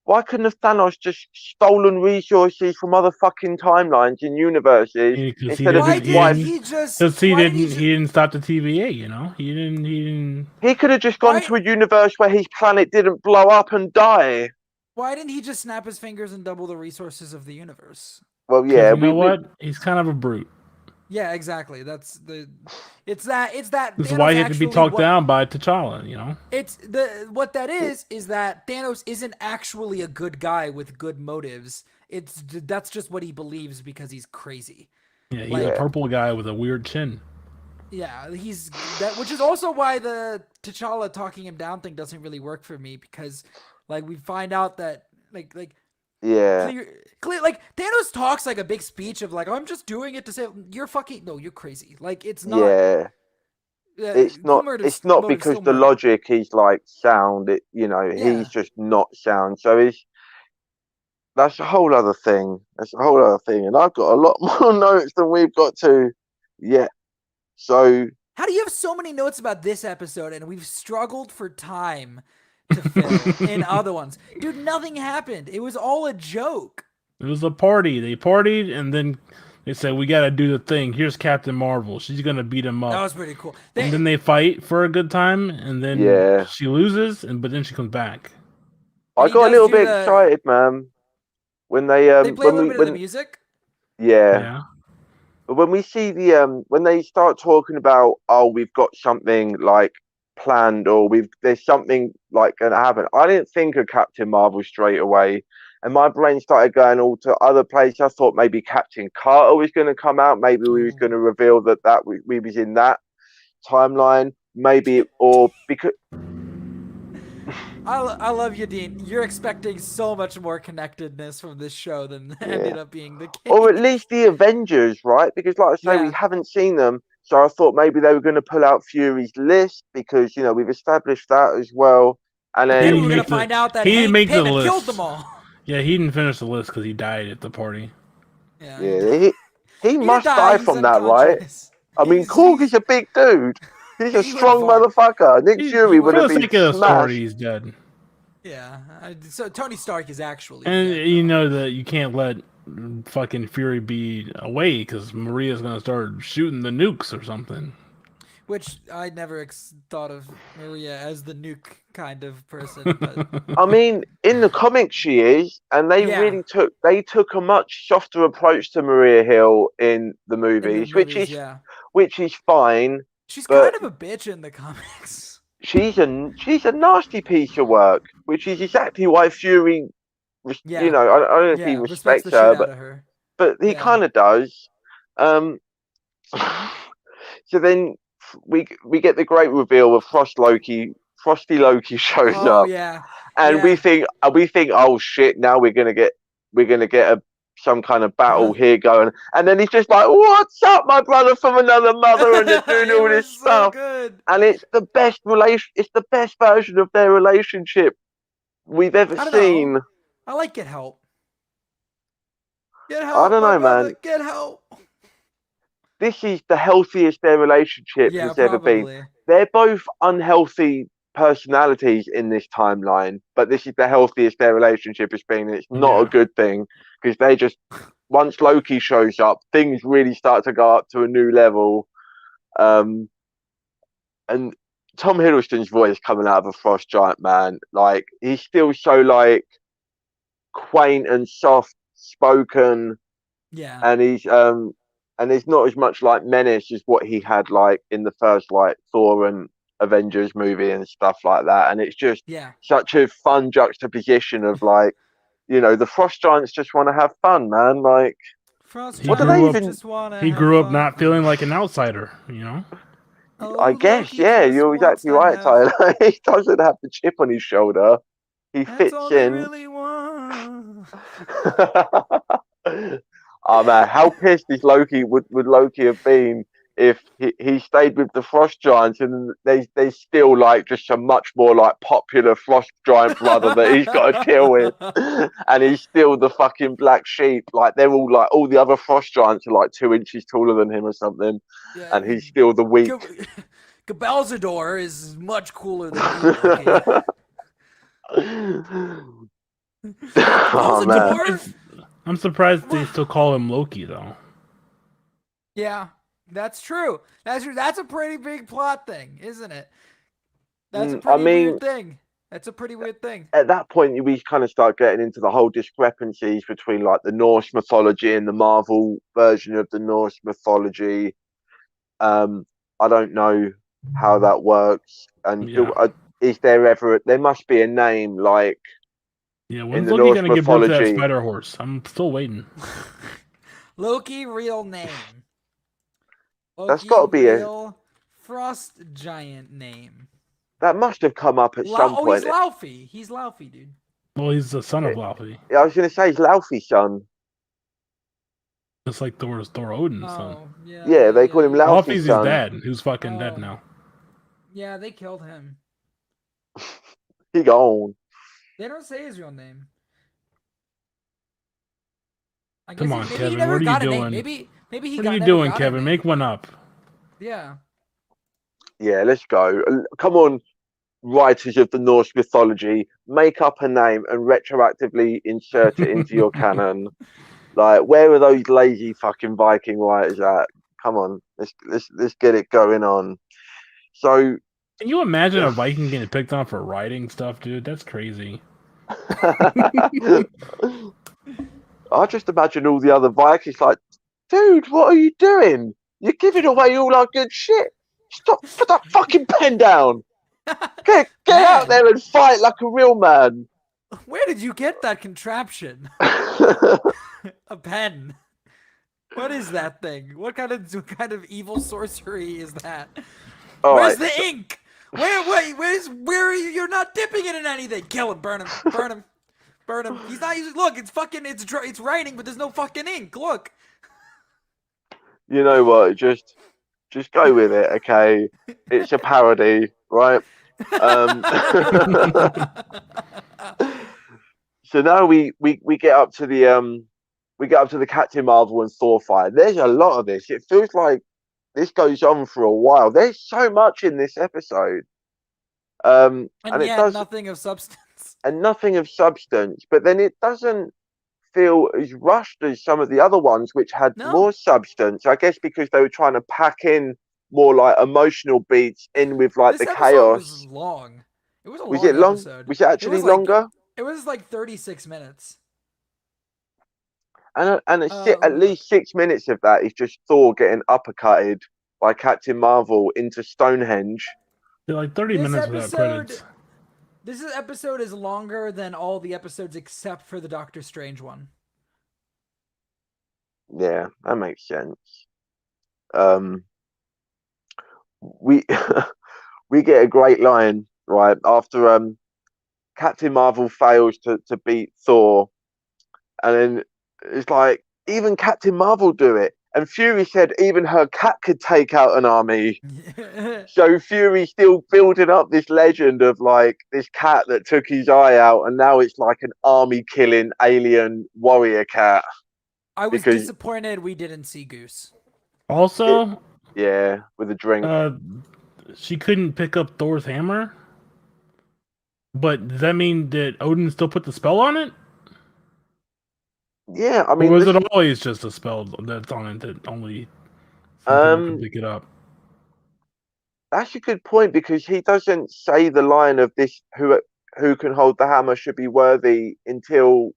why couldn't have Thanos just stolen resources from other fucking timelines and universes instead of his wife? He just? Because he didn't stop the TVA, He didn't. He could have just gone to a universe where his planet didn't blow up and die. Why didn't he just snap his fingers and double the resources of the universe? Well, yeah, you know what? He's kind of a brute. Yeah, exactly. It's that. This is why he had to be talked down by T'Challa, It's what that is that Thanos isn't actually a good guy with good motives. That's just what he believes because he's crazy. Yeah, he's a purple guy with a weird chin. Yeah, which is also why the T'Challa talking him down thing doesn't really work for me because, like, we find out that yeah. Clear, like Thanos talks like a big speech of like, I'm just doing it to say you're crazy. Like it's not. Yeah. It's not because the logic is like sound. He's just not sound. So that's a whole other thing. And I've got a lot more notes than we've got to yet. So how do you have so many notes about this episode and we've struggled for time to fill in other ones? Dude, nothing happened. It was all a joke. It was a party. They partied and then they said, we got to do the thing. Here's Captain Marvel. She's going to beat him up. That was pretty cool. And then they fight for a good time and then she loses but then she comes back. I got a little bit excited, man. When they play a little bit of the music? Yeah. But when we see when they start talking about, we've got something like planned or there's something like going to happen, I didn't think of Captain Marvel straight away. and my brain started going all to other places. I thought maybe Captain Carter was going to come out. Maybe we was going to reveal that we was in that timeline. Maybe, or because I love you, Dean. You're expecting so much more connectedness from this show than ended up being the case. or at least the Avengers, right? Because, like I say, we haven't seen them, so I thought maybe they were going to pull out Fury's list because we've established that as well. And then we were going to find out that Hank Pym had killed them all. Yeah, he didn't finish the list because he died at the party. Yeah, he must die from that, right? I mean, Korg is a big dude. He's a strong motherfucker. Nick Fury would have been smashed. He's dead. Yeah, so Tony Stark is actually and dead, you know that you can't let fucking Fury be away because Maria's gonna start shooting the nukes or something. Which I never thought of Maria as the nuke kind of person. But... I mean, in the comics she is, and they really took a much softer approach to Maria Hill in the movies, which is fine. She's kind of a bitch in the comics. She's a nasty piece of work, which is exactly why Fury, I don't know if he respects her, but he kind of does. So then we get the great reveal of Frosty Loki shows up, and we think, oh shit, now we're gonna get some kind of battle here going, and then he's just like, "What's up, my brother from another mother?" and they're doing all this stuff, and it's the best version of their relationship we've ever seen. I like Get Help. Get Help. I don't know, man. Get Help. This is the healthiest their relationship has ever been. They're both unhealthy personalities in this timeline, but this is the healthiest their relationship has been. It's not a good thing because they just, once Loki shows up, things really start to go up to a new level. And Tom Hiddleston's voice coming out of a frost giant, man, like he's still so like quaint and soft spoken, and he's and there's not as much like menace as what he had like in the first like Thor and Avengers movie and stuff like that, and it's just such a fun juxtaposition of like, the frost giants just want to have fun, man. Like, what do they even? He grew up not feeling like an outsider, I guess, you're exactly right, Tyler. He doesn't have the chip on his shoulder. He fits in. Really want. Oh man, how pissed is Loki would Loki have been if he stayed with the frost giants and they still like just a much more like popular frost giant brother that he's got to deal with, and he's still the fucking black sheep. Like they're all like, all the other frost giants are like 2 inches taller than him or something, and he's still the weak. Gabalzador is much cooler than Oh man. I'm surprised they still call him Loki, though. Yeah, that's true. That's a pretty big plot thing, isn't it? That's a pretty weird thing. That's a pretty weird thing. At that point, we kind of start getting into the whole discrepancies between like the Norse mythology and the Marvel version of the Norse mythology. I don't know how that works. And is there must be a name like... Yeah, when's Loki gonna give birth to that spider horse? I'm still waiting. Loki real name. That's got to be a frost giant name. That must have come up at some point. He's Laufey. He's Laufey, dude. Well, he's the son of Laufey. Yeah, I was gonna say he's Laufey's son. Just like Thor Odin's son. Yeah, they call him Laufey's son. Laufey's his dad, who's fucking dead now. Yeah, they killed him. He gone. They don't say his real name. Come on, Kevin. What are you doing? Maybe he. What are you doing, Kevin? Make one up. Yeah. Yeah, let's go. Come on, writers of the Norse mythology, make up a name and retroactively insert it into your canon. Like, where are those lazy fucking Viking writers at? Come on, let's get it going on. So. Can you imagine a Viking getting picked on for writing stuff, dude? That's crazy. I just imagine all the other Vikings like, dude, what are you doing? You're giving away all our good shit. Stop, put that fucking pen down. Get out there and fight like a real man. Where did you get that contraption? A pen. What is that thing? What kind of evil sorcery is that? All Where's right. the ink? Where are you? You're not dipping it in anything. Kill him, burn him, burn him, burn him. He's not using. Look, it's writing, but there's no fucking ink. Look. You know what? Just go with it, okay? It's a parody, right? Um, so now we get up to the Captain Marvel and Thor fight. There's a lot of this. It feels like this goes on for a while. There's so much in this episode, and And it yet, does, nothing of substance. and nothing of substance. But then it doesn't feel as rushed as some of the other ones, which had No. more substance. I guess because they were trying to pack in more like emotional beats in with like This the episode chaos. was long. It was a Was long it long? episode. Was it actually was like- longer? It was like 36 minutes. And let me at least 6 minutes of that is just Thor getting uppercutted by Captain Marvel into Stonehenge. They're like 30 This minutes without credits. Episode is longer than all the episodes except for the Doctor Strange one. Yeah, that makes sense. We we get a great line right after Captain Marvel fails to beat Thor, and then it's like even Captain Marvel do it. And Fury said even her cat could take out an army. So Fury's still building up this legend of like this cat that took his eye out, and now it's like an army killing alien warrior cat. I was Because- disappointed we didn't see Goose. Also, Yeah, with a drink. she couldn't pick up Thor's hammer. But does that mean that Odin still put the spell on it? Yeah, I Or mean, was this- it always just a spell that's on it that only some people can pick it up? that's a good point because he doesn't say the line of this who can hold the hammer should be worthy until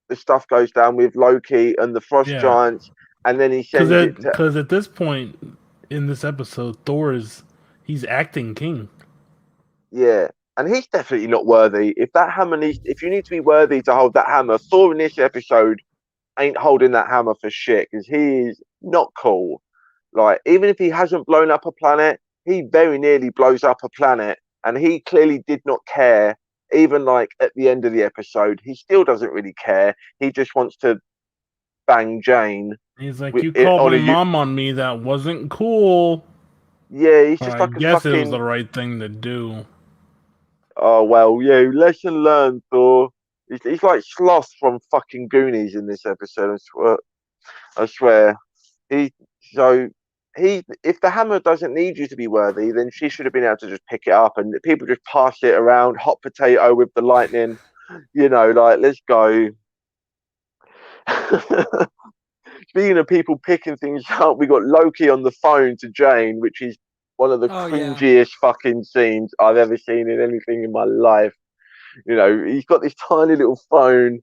the stuff goes down with Loki and the Frost Yeah. Giants, and then he sends it to Because at this point in this episode, he's acting king. yeah, and he's definitely not worthy. If you need to be worthy to hold that hammer, Thor in this episode ain't holding that hammer for shit because he is not cool. Like even if he hasn't blown up a planet, he very nearly blows up a planet, and he clearly did not care. Even like at the end of the episode, he still doesn't really care. He just wants to bang Jane. He's like, We- you it- called on my a- mom on me. That wasn't cool. Yeah, he's just I like a guess fucking. it was the right thing to do. Oh well, yeah. Lesson learned, Thor. He's like Sloth from fucking Goonies in this episode. I swear. If the hammer doesn't need you to be worthy, then she should have been able to just pick it up, and people just pass it around, hot potato with the lightning. You know, like let's go. Speaking of people picking things up, we got Loki on the phone to Jane, which is one of the Oh, yeah. cringiest fucking scenes I've ever seen in anything in my life. You know, he's got this tiny little phone,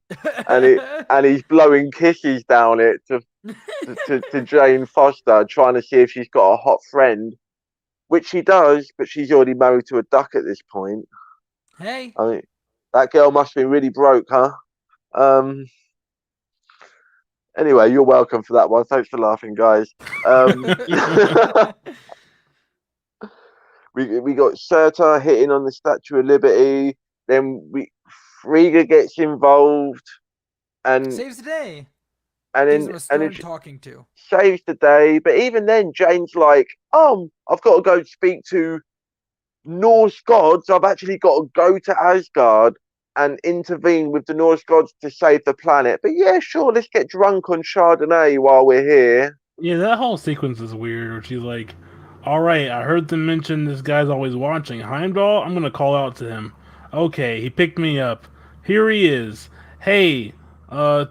and he's blowing kisses down it to Jane Foster, trying to see if she's got a hot friend, which she does, but she's already married to a duck at this point. Hey. I mean, that girl must have been really broke, huh? Anyway, you're welcome for that one. Thanks for laughing, guys. We got Surtur hitting on the Statue of Liberty. Then Frigga gets involved, and Saves the day. and Gives then him a stern she talking to. saves the day. But even then, Jane's like, I've got to go speak to Norse gods. I've actually got to go to Asgard and intervene with the Norse gods to save the planet. But yeah, sure, let's get drunk on Chardonnay while we're here. Yeah, that whole sequence is weird. Where she's like, "All right, I heard them mention this guy's always watching Heimdall. I'm gonna call out to him. Okay, he picked me up. Here he is. Hey, the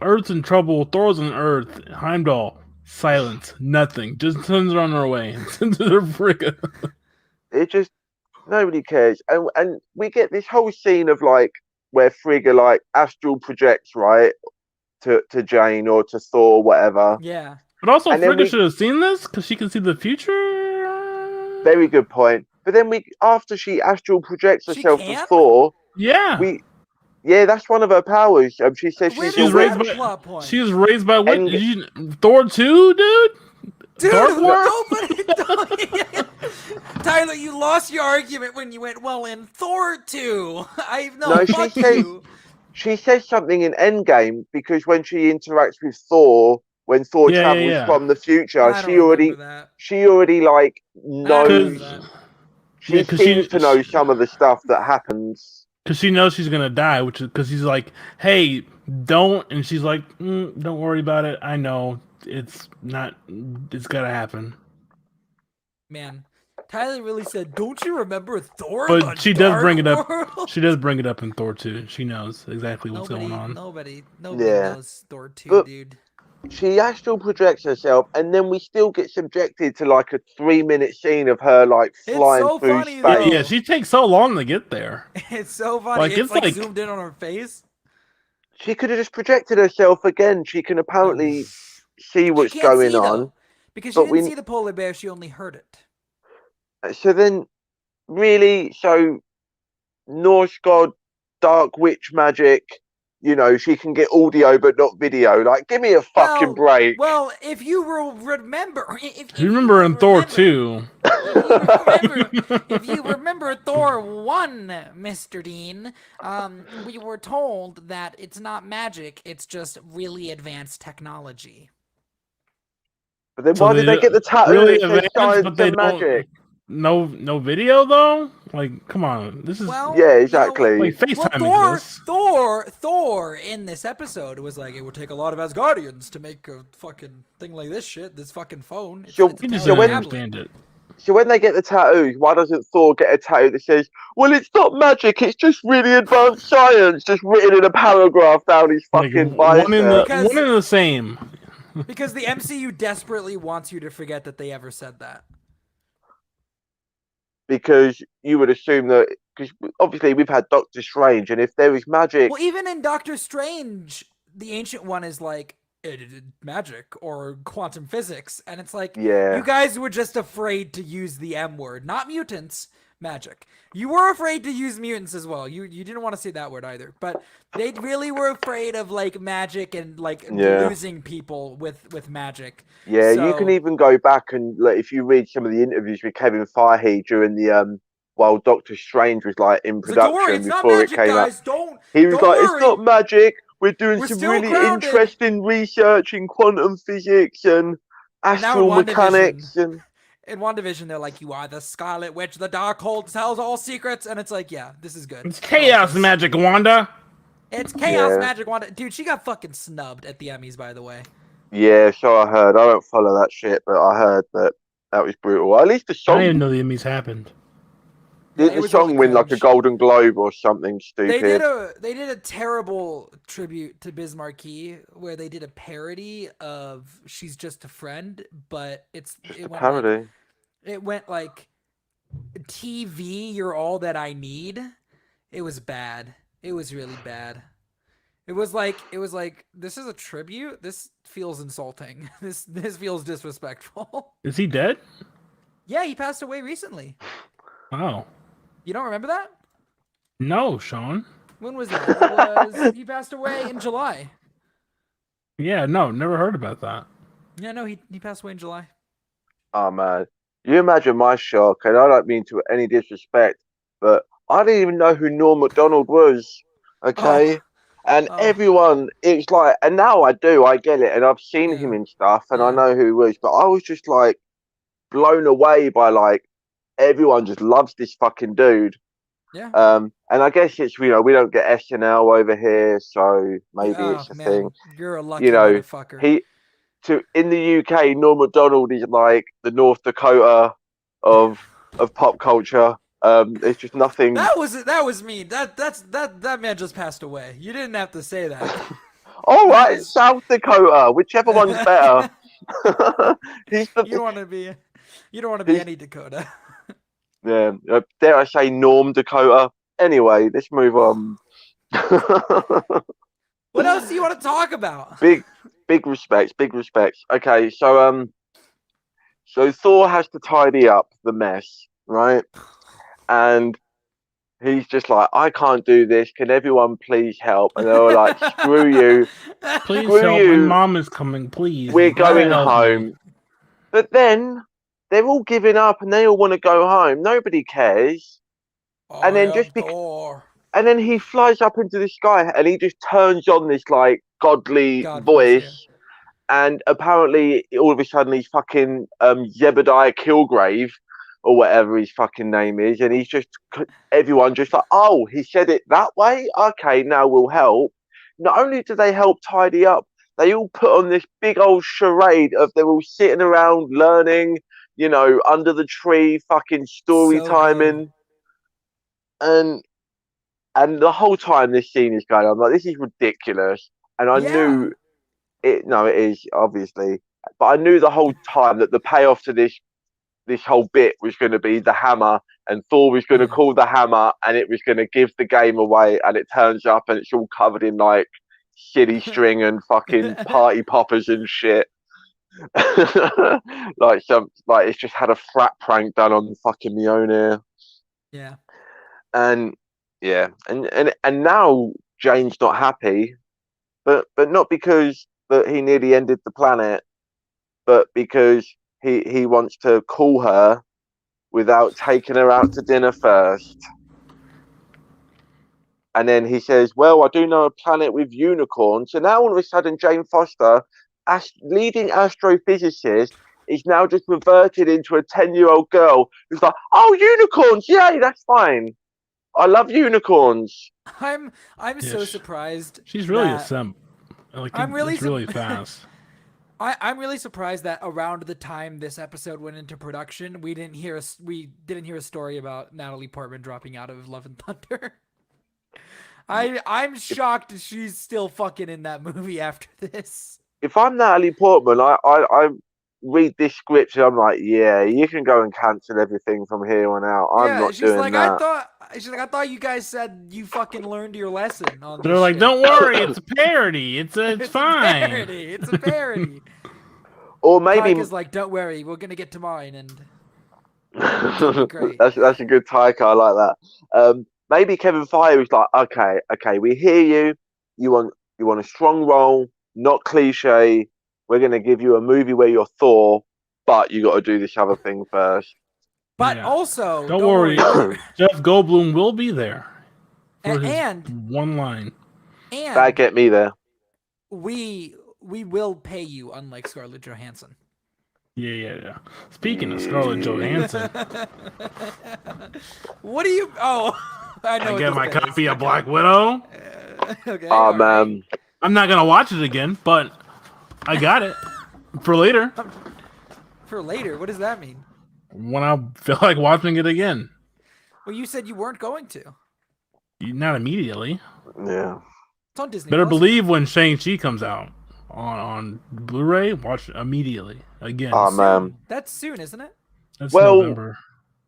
Earth's in trouble. Thor's on Earth. Heimdall. Silence. Nothing. Just sends her on her way. Sends her to Frigga. It just nobody cares, and we get this whole scene of like where Frigga like astral projects right to Jane or to Thor, whatever. Yeah. But also, And then Frigga we- should have seen this because she can see the future. Very good point. But then after she astral projects She herself to can? Thor, Yeah. Yeah, that's one of her powers. She says Where she's does She's a raised that witch. by. plot point? She was raised by what? And Thor 2, dude. Dude, Dark World? nobody. Tyler, you lost your argument when you went, well, in Thor 2. no, Fuck you. she says something in Endgame because when she interacts with Thor, when Thor Yeah, travels yeah. from the future, I don't remember that. she already like I don't remember knows. that. She Because seems to know some of the stuff that happens. she knows she's gonna die, which is because he's like, "Hey, don't," and she's like, "Don't worry about it. I know it's not. It's gotta happen." Man, Tyler really said, don't you remember Thor the But she does Dark bring it up. World? She does bring it up in Thor 2. She knows exactly what's going Nobody, on. nobody, nobody Yeah, knows Thor 2, but dude. she astral projects herself, and then we still get subjected to like a 3 minute scene of her like It's flying so through funny, Yeah, space. yeah. though. She takes so long to get there. It's so funny. Like It's it's like like zoomed in on her face. She could have just projected herself again. She can No. apparently see She what's can't going see, on, though. Because she but didn't we. see the polar bear, she only heard it. So then, really, so Norse god, dark witch magic. You know, she can get audio but not video. Like, give me a fucking break. Well, if you will remember, if you you remember will in Thor remember, 2. if you remember Thor 1, Mr. Dean, we were told that it's not magic, it's just really advanced technology. But then So why did they get the tattoo really that says advanced, but science they and don't. magic? No video though. Like, come on, this is Well, Yeah, you know what? exactly. like Well, FaceTime exists. Thor in this episode was like, it would take a lot of Asgardians to make a fucking thing like this shit, this fucking phone. It's So- a He just so didn't when- understand it. So when they get the tattoos, why doesn't Thor get a tattoo that says, "Well, it's not magic; it's just really advanced science," just written in a paragraph down his Like fucking one in the bicep? one in the same. Because the MCU desperately wants you to forget that they ever said that. Because you would assume that, because obviously we've had Doctor Strange, and if there is magic, Well, even in Doctor Strange, the Ancient One is like magic or quantum physics, and it's like yeah, you guys were just afraid to use the M word, not mutants, magic. You were afraid to use mutants as well. You didn't want to say that word either, but they really were afraid of like magic and like Yeah. losing people with magic. yeah, you So- can even go back and like if you read some of the interviews with Kevin Feige during the while Doctor Strange was like in It's like, don't worry, production it's not before magic, it came out, guys. Don't he was don't like, worry. "It's not magic. We're doing We're some still really grounded." interesting research in quantum physics and now astral in WandaVision- mechanics and." In WandaVision, they're like, you are the Scarlet Witch, the Darkhold tells all secrets, and it's like, yeah, this is good. It's chaos magic, Wanda. It's chaos Yeah. magic, Wanda. Dude, she got fucking snubbed at the Emmys, by the way. Yeah, so I heard. I don't follow that shit, but I heard that was brutal. At least the I song didn't even know the Emmys happened. Yeah, didn't it the was song really win like a cringe. Golden Globe or something stupid. They did a terrible tribute to Biz Markie where they did a parody of "She's Just a Friend," but Just a parody. It went like TV, you're all that I need. It was bad. It was really bad. It was like this is a tribute. This feels insulting. This feels disrespectful. Is he dead? Yeah, he passed away recently. Oh You don't remember that? no, Sean. When was that? He passed away in July. Yeah, no, never heard about that. Yeah, no, he passed away in July. Oh man, you imagine my shock, and I don't mean to any disrespect, but I didn't even know who Norm Macdonald was. Okay, and Oh. everyone, it's like, and now I do, I get it, and I've seen him Yeah. in stuff, and I Yeah. know who he was, but I was just like blown away by like everyone just loves this fucking dude. Yeah. And I guess it's, you know, we don't get SNL over here, so maybe Oh, it's a man, thing. you're a lucky You know, motherfucker. in the UK, Norm Macdonald is like the North Dakota of pop culture. It's just nothing. That was me. That man just passed away. You didn't have to say that. All that right, was- South Dakota, whichever one's better. He's You the don't want to be He's- any Dakota. yeah. Dare I say Norm Dakota? Anyway, let's move on. What else do you want to talk about? Big respects. Okay, so Thor has to tidy up the mess, right? And he's just like, I can't do this. Can everyone please help? And they were like, screw you, Please screw help. My you. mom is coming. Please. We're You gotta going help home. me. But then they're all giving up and they all want to go home. Nobody cares. And I then am Thor. and then he flies up into the sky and he just turns on this like godly God voice, yeah. voice. And apparently, all of a sudden, he's fucking Zebediah Kilgrave or whatever his fucking name is, and he's just everyone just like, oh, he said it that way. Okay, now we'll help. Not only do they help tidy up, they all put on this big old charade of they're all sitting around learning, under the tree, fucking story So good. timing, and the whole time this scene is going on, I'm like, this is ridiculous, and I knew. No, it is obviously, but I knew the whole time that the payoff to this whole bit was going to be the hammer, and Thor was going to call the hammer, and it was going to give the game away. And it turns up, and it's all covered in like shitty string and fucking party poppers and shit. like it's just had a frat prank done on fucking Mjolnir. Yeah. And yeah, and now Jane's not happy, but not because that he nearly ended the planet, but because he wants to call her without taking her out to dinner first. And then he says, well, I do know a planet with unicorns. So now all of a sudden, Jane Foster, leading astrophysicist, is now just reverted into a 10-year-old girl who's like, oh, unicorns, yay, that's fine. I love unicorns. I'm so surprised. She's really a simp. Like, I'm really it's really fast. I'm really surprised that around the time this episode went into production, we didn't hear a story about Natalie Portman dropping out of Love and Thunder. I'm shocked she's still fucking in that movie after this. If I'm Natalie Portman, I read this script and I'm like, yeah, you can go and cancel everything from here on out. I'm not doing that. She's like, I thought you guys said you fucking learned your lesson on this. They're like, shit. don't worry, it's a parody. It's fine. It's a parody. Or maybe Taika's like, don't worry, we're gonna get to mine, and great. that's a good Taika. I like that. Maybe Kevin Feige was like, okay, we hear you. You want a strong role, not cliche. We're gonna give you a movie where you're Thor, but you got to do this other thing first. But also, don't worry, Jeff Goldblum will be there. And one line. And that get me there. We will pay you, unlike Scarlett Johansson. Yeah. Speaking of Scarlett Johansson, what do you? Oh, I know. I get my copy of Black Widow. Okay. Oh man, I'm not gonna watch it again, but I got it for later. For later, what does that mean? When I feel like watching it again. Well, you said you weren't going to. Not immediately. Yeah. It's on Disney. Better believe when Shang-Chi comes out on Blu-ray, watch it immediately again. Oh man, that's soon, isn't it? That's November.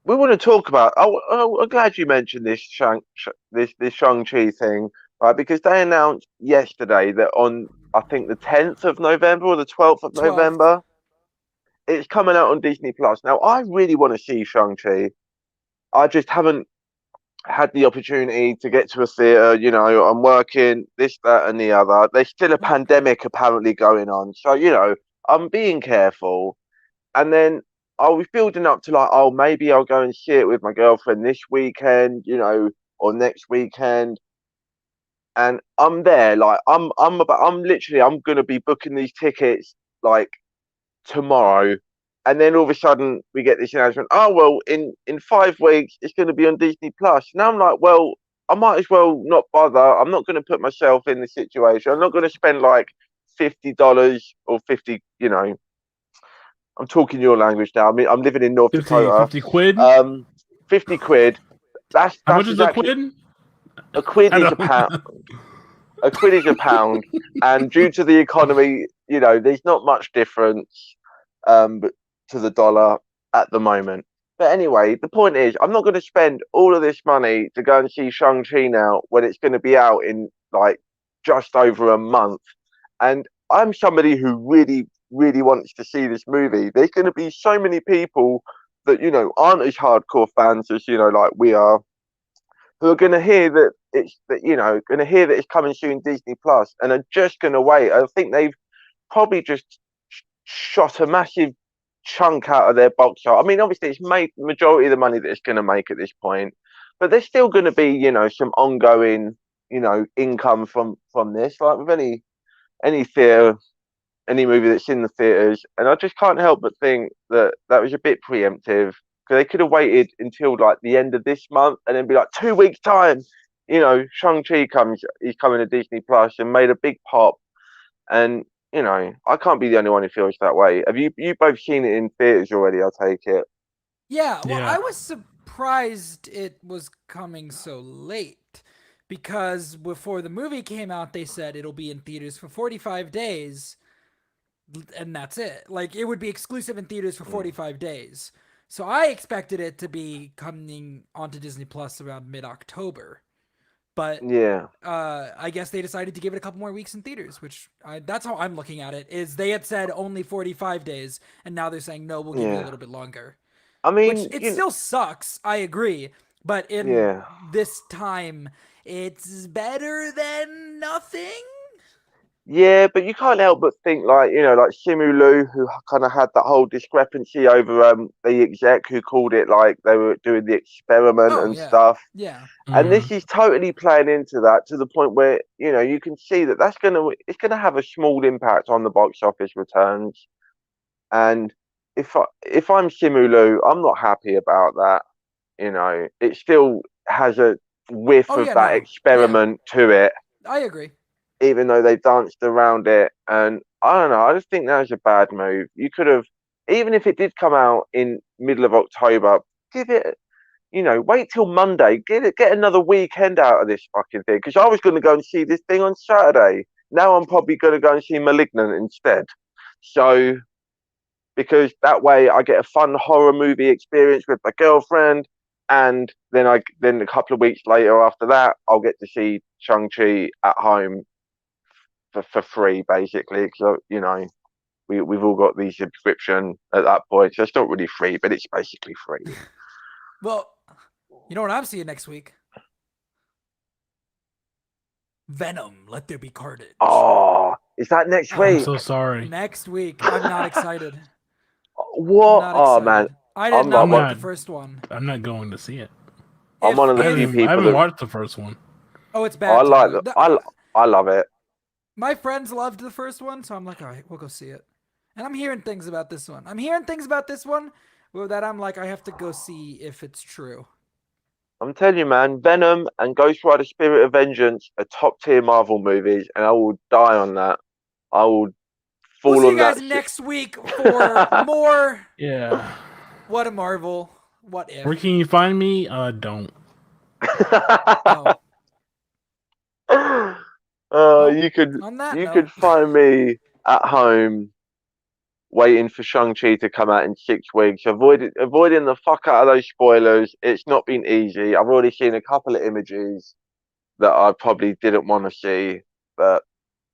We want to talk about. I'm glad you mentioned this Shang-Chi thing, right? Because they announced yesterday that on I think the 10th of November or the 12th of November, it's coming out on Disney Plus. Now I really want to see Shang-Chi. I just haven't had the opportunity to get to a theater. I'm working this, that, and the other. There's still a pandemic apparently going on, so I'm being careful. And then I was building up to like, oh, maybe I'll go and see it with my girlfriend this weekend, or next weekend. And I'm there, like I'm gonna be booking these tickets like tomorrow. And then all of a sudden we get this announcement, oh, well, in 5 weeks, it's going to be on Disney Plus. Now I'm like, well, I might as well not bother. I'm not going to put myself in the situation. I'm not going to spend like $50 or 50, I'm talking your language now. I mean, I'm living in North Dakota. 50 quid? 50 quid. That's how much is a quid? A quid is a pound. A quid is a pound. And due to the economy, there's not much difference. To the dollar at the moment. But anyway, the point is, I'm not going to spend all of this money to go and see Shang-Chi now when it's going to be out in like just over a month. And I'm somebody who really, really wants to see this movie. There's going to be so many people that, aren't as hardcore fans as, like we are, who are going to hear that it's coming soon Disney Plus, and are just going to wait. I think they've probably just shot a massive chunk out of their box art. I mean, obviously, it's made the majority of the money that it's going to make at this point, but there's still going to be, some ongoing, income from this. Like with any theatre, any movie that's in the theaters, and I just can't help but think that was a bit preemptive, because they could have waited until like the end of this month and then be like 2 weeks time, Shang-Chi he's coming to Disney Plus, and made a big pop. And I can't be the only one who feels that way. Have you both seen it in theaters already? I take it. Yeah, well, Yeah. I was surprised it was coming so late, because before the movie came out, they said it'll be in theaters for 45 days, and that's it. Like, it would be exclusive in theaters for 45 days. So I expected it to be coming onto Disney Plus around mid-October. But Yeah, I guess they decided to give it a couple more weeks in theaters, that's how I'm looking at it. Is they had said only 45 days, and now they're saying no, we'll give you a yeah. little bit longer. I Which mean, it still sucks, I agree. But in yeah. this time, it's better than nothing. Yeah, but you can't help but think, like, like Simu Liu, who kind of had that whole discrepancy over the exec who called it like they were doing the experiment Oh and yeah, stuff. yeah. And Mhm. this is totally playing into that, to the point where, you can see that it's gonna have a small impact on the box office returns. And if I'm Simu Liu, I'm not happy about that. It still has a whiff Oh of yeah, that no, yeah, experiment to it, I agree. even though they danced around it. And I don't know, I just think that was a bad move. You could have, even if it did come out in middle of October, give it, wait till Monday, get another weekend out of this fucking thing. Because I was going to go and see this thing on Saturday. Now I'm probably going to go and see *Malignant* instead. So, because that way I get a fun horror movie experience with my girlfriend, and then a couple of weeks later after that, I'll get to see Shang-Chi at home for free, basically. So we've all got the subscription at that point, so it's not really free, but it's basically free. Well, you know what I'm seeing next week? Venom, Let There Be Carnage. Oh, is that next I'm week? so sorry. Next week. I'm not excited. What? Not Oh excited. man, I did I'm not not like one. the first one. I'm not going to see it. I'm one of the I few haven't, I people haven't that watched the first one. Oh, it's I bad, like. Tyler. I love it. My friends loved the first one, so I'm like, all right, we'll go see it. And I'm hearing things about this one. That I'm like, I have to go see if it's true. I'm telling you, man, Venom and Ghost Rider: Spirit of Vengeance are top tier Marvel movies, and I will die on that. I will We'll fall see you on that guys shit. next week for more Yeah. What a Marvel. What if? Where can you find me? Don't. Oh. Well, you could on that you note, could find me at home waiting for Shang-Chi to come out in 6 weeks, avoiding the fuck out of those spoilers. It's not been easy. I've already seen a couple of images that I probably didn't want to see, but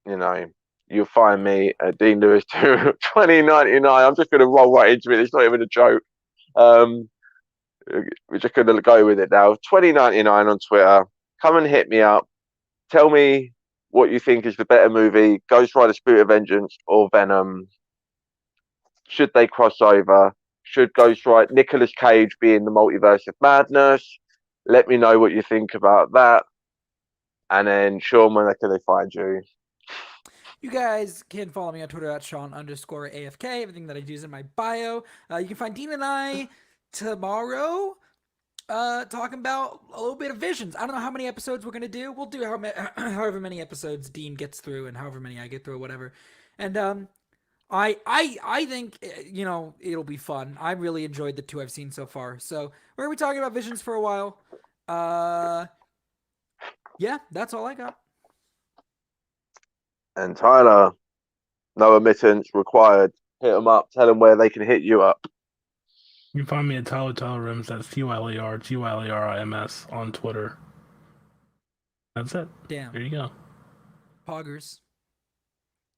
you'll find me at Dean Lewis 2099. I'm just going to roll right into it. It's not even a joke. Um, we're just going to go with it now. 2099 on Twitter. Come and hit me up. Tell me what you think is the better movie, Ghost Rider: Spirit of Vengeance or Venom. Should they cross over? Should Ghost Rider Nicolas Cage be in the Multiverse of Madness? Let me know what you think about that. And then, Sean, where can they find you? you guys can follow me on Twitter at Sean_AFK. Everything that I do is in my bio. You can find Dean and I tomorrow talking about a little bit of Visions. I don't know how many episodes we're gonna do. We'll do however many episodes Dean gets through, and however many I get through, whatever. And I think it'll be fun. I really enjoyed the two I've seen so far. So we're gonna be talking about Visions for a while. Yeah, that's all I got. And Tyler, no admittance required. Hit them up. Tell them where they can hit you up. You can find me at Tyler Rims. That's TYLARTYLARIMS on Twitter. That's it. Damn. There you go. Poggers.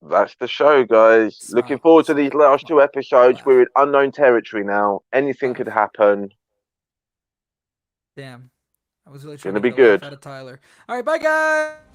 That's the show, guys. Smile, Looking forward to these last smile, 2 episodes. laugh. We're in unknown territory now. Anything Laugh. could happen. Damn. I was really trying Gonna to be get a laugh good. out of Tyler. All right, bye guys.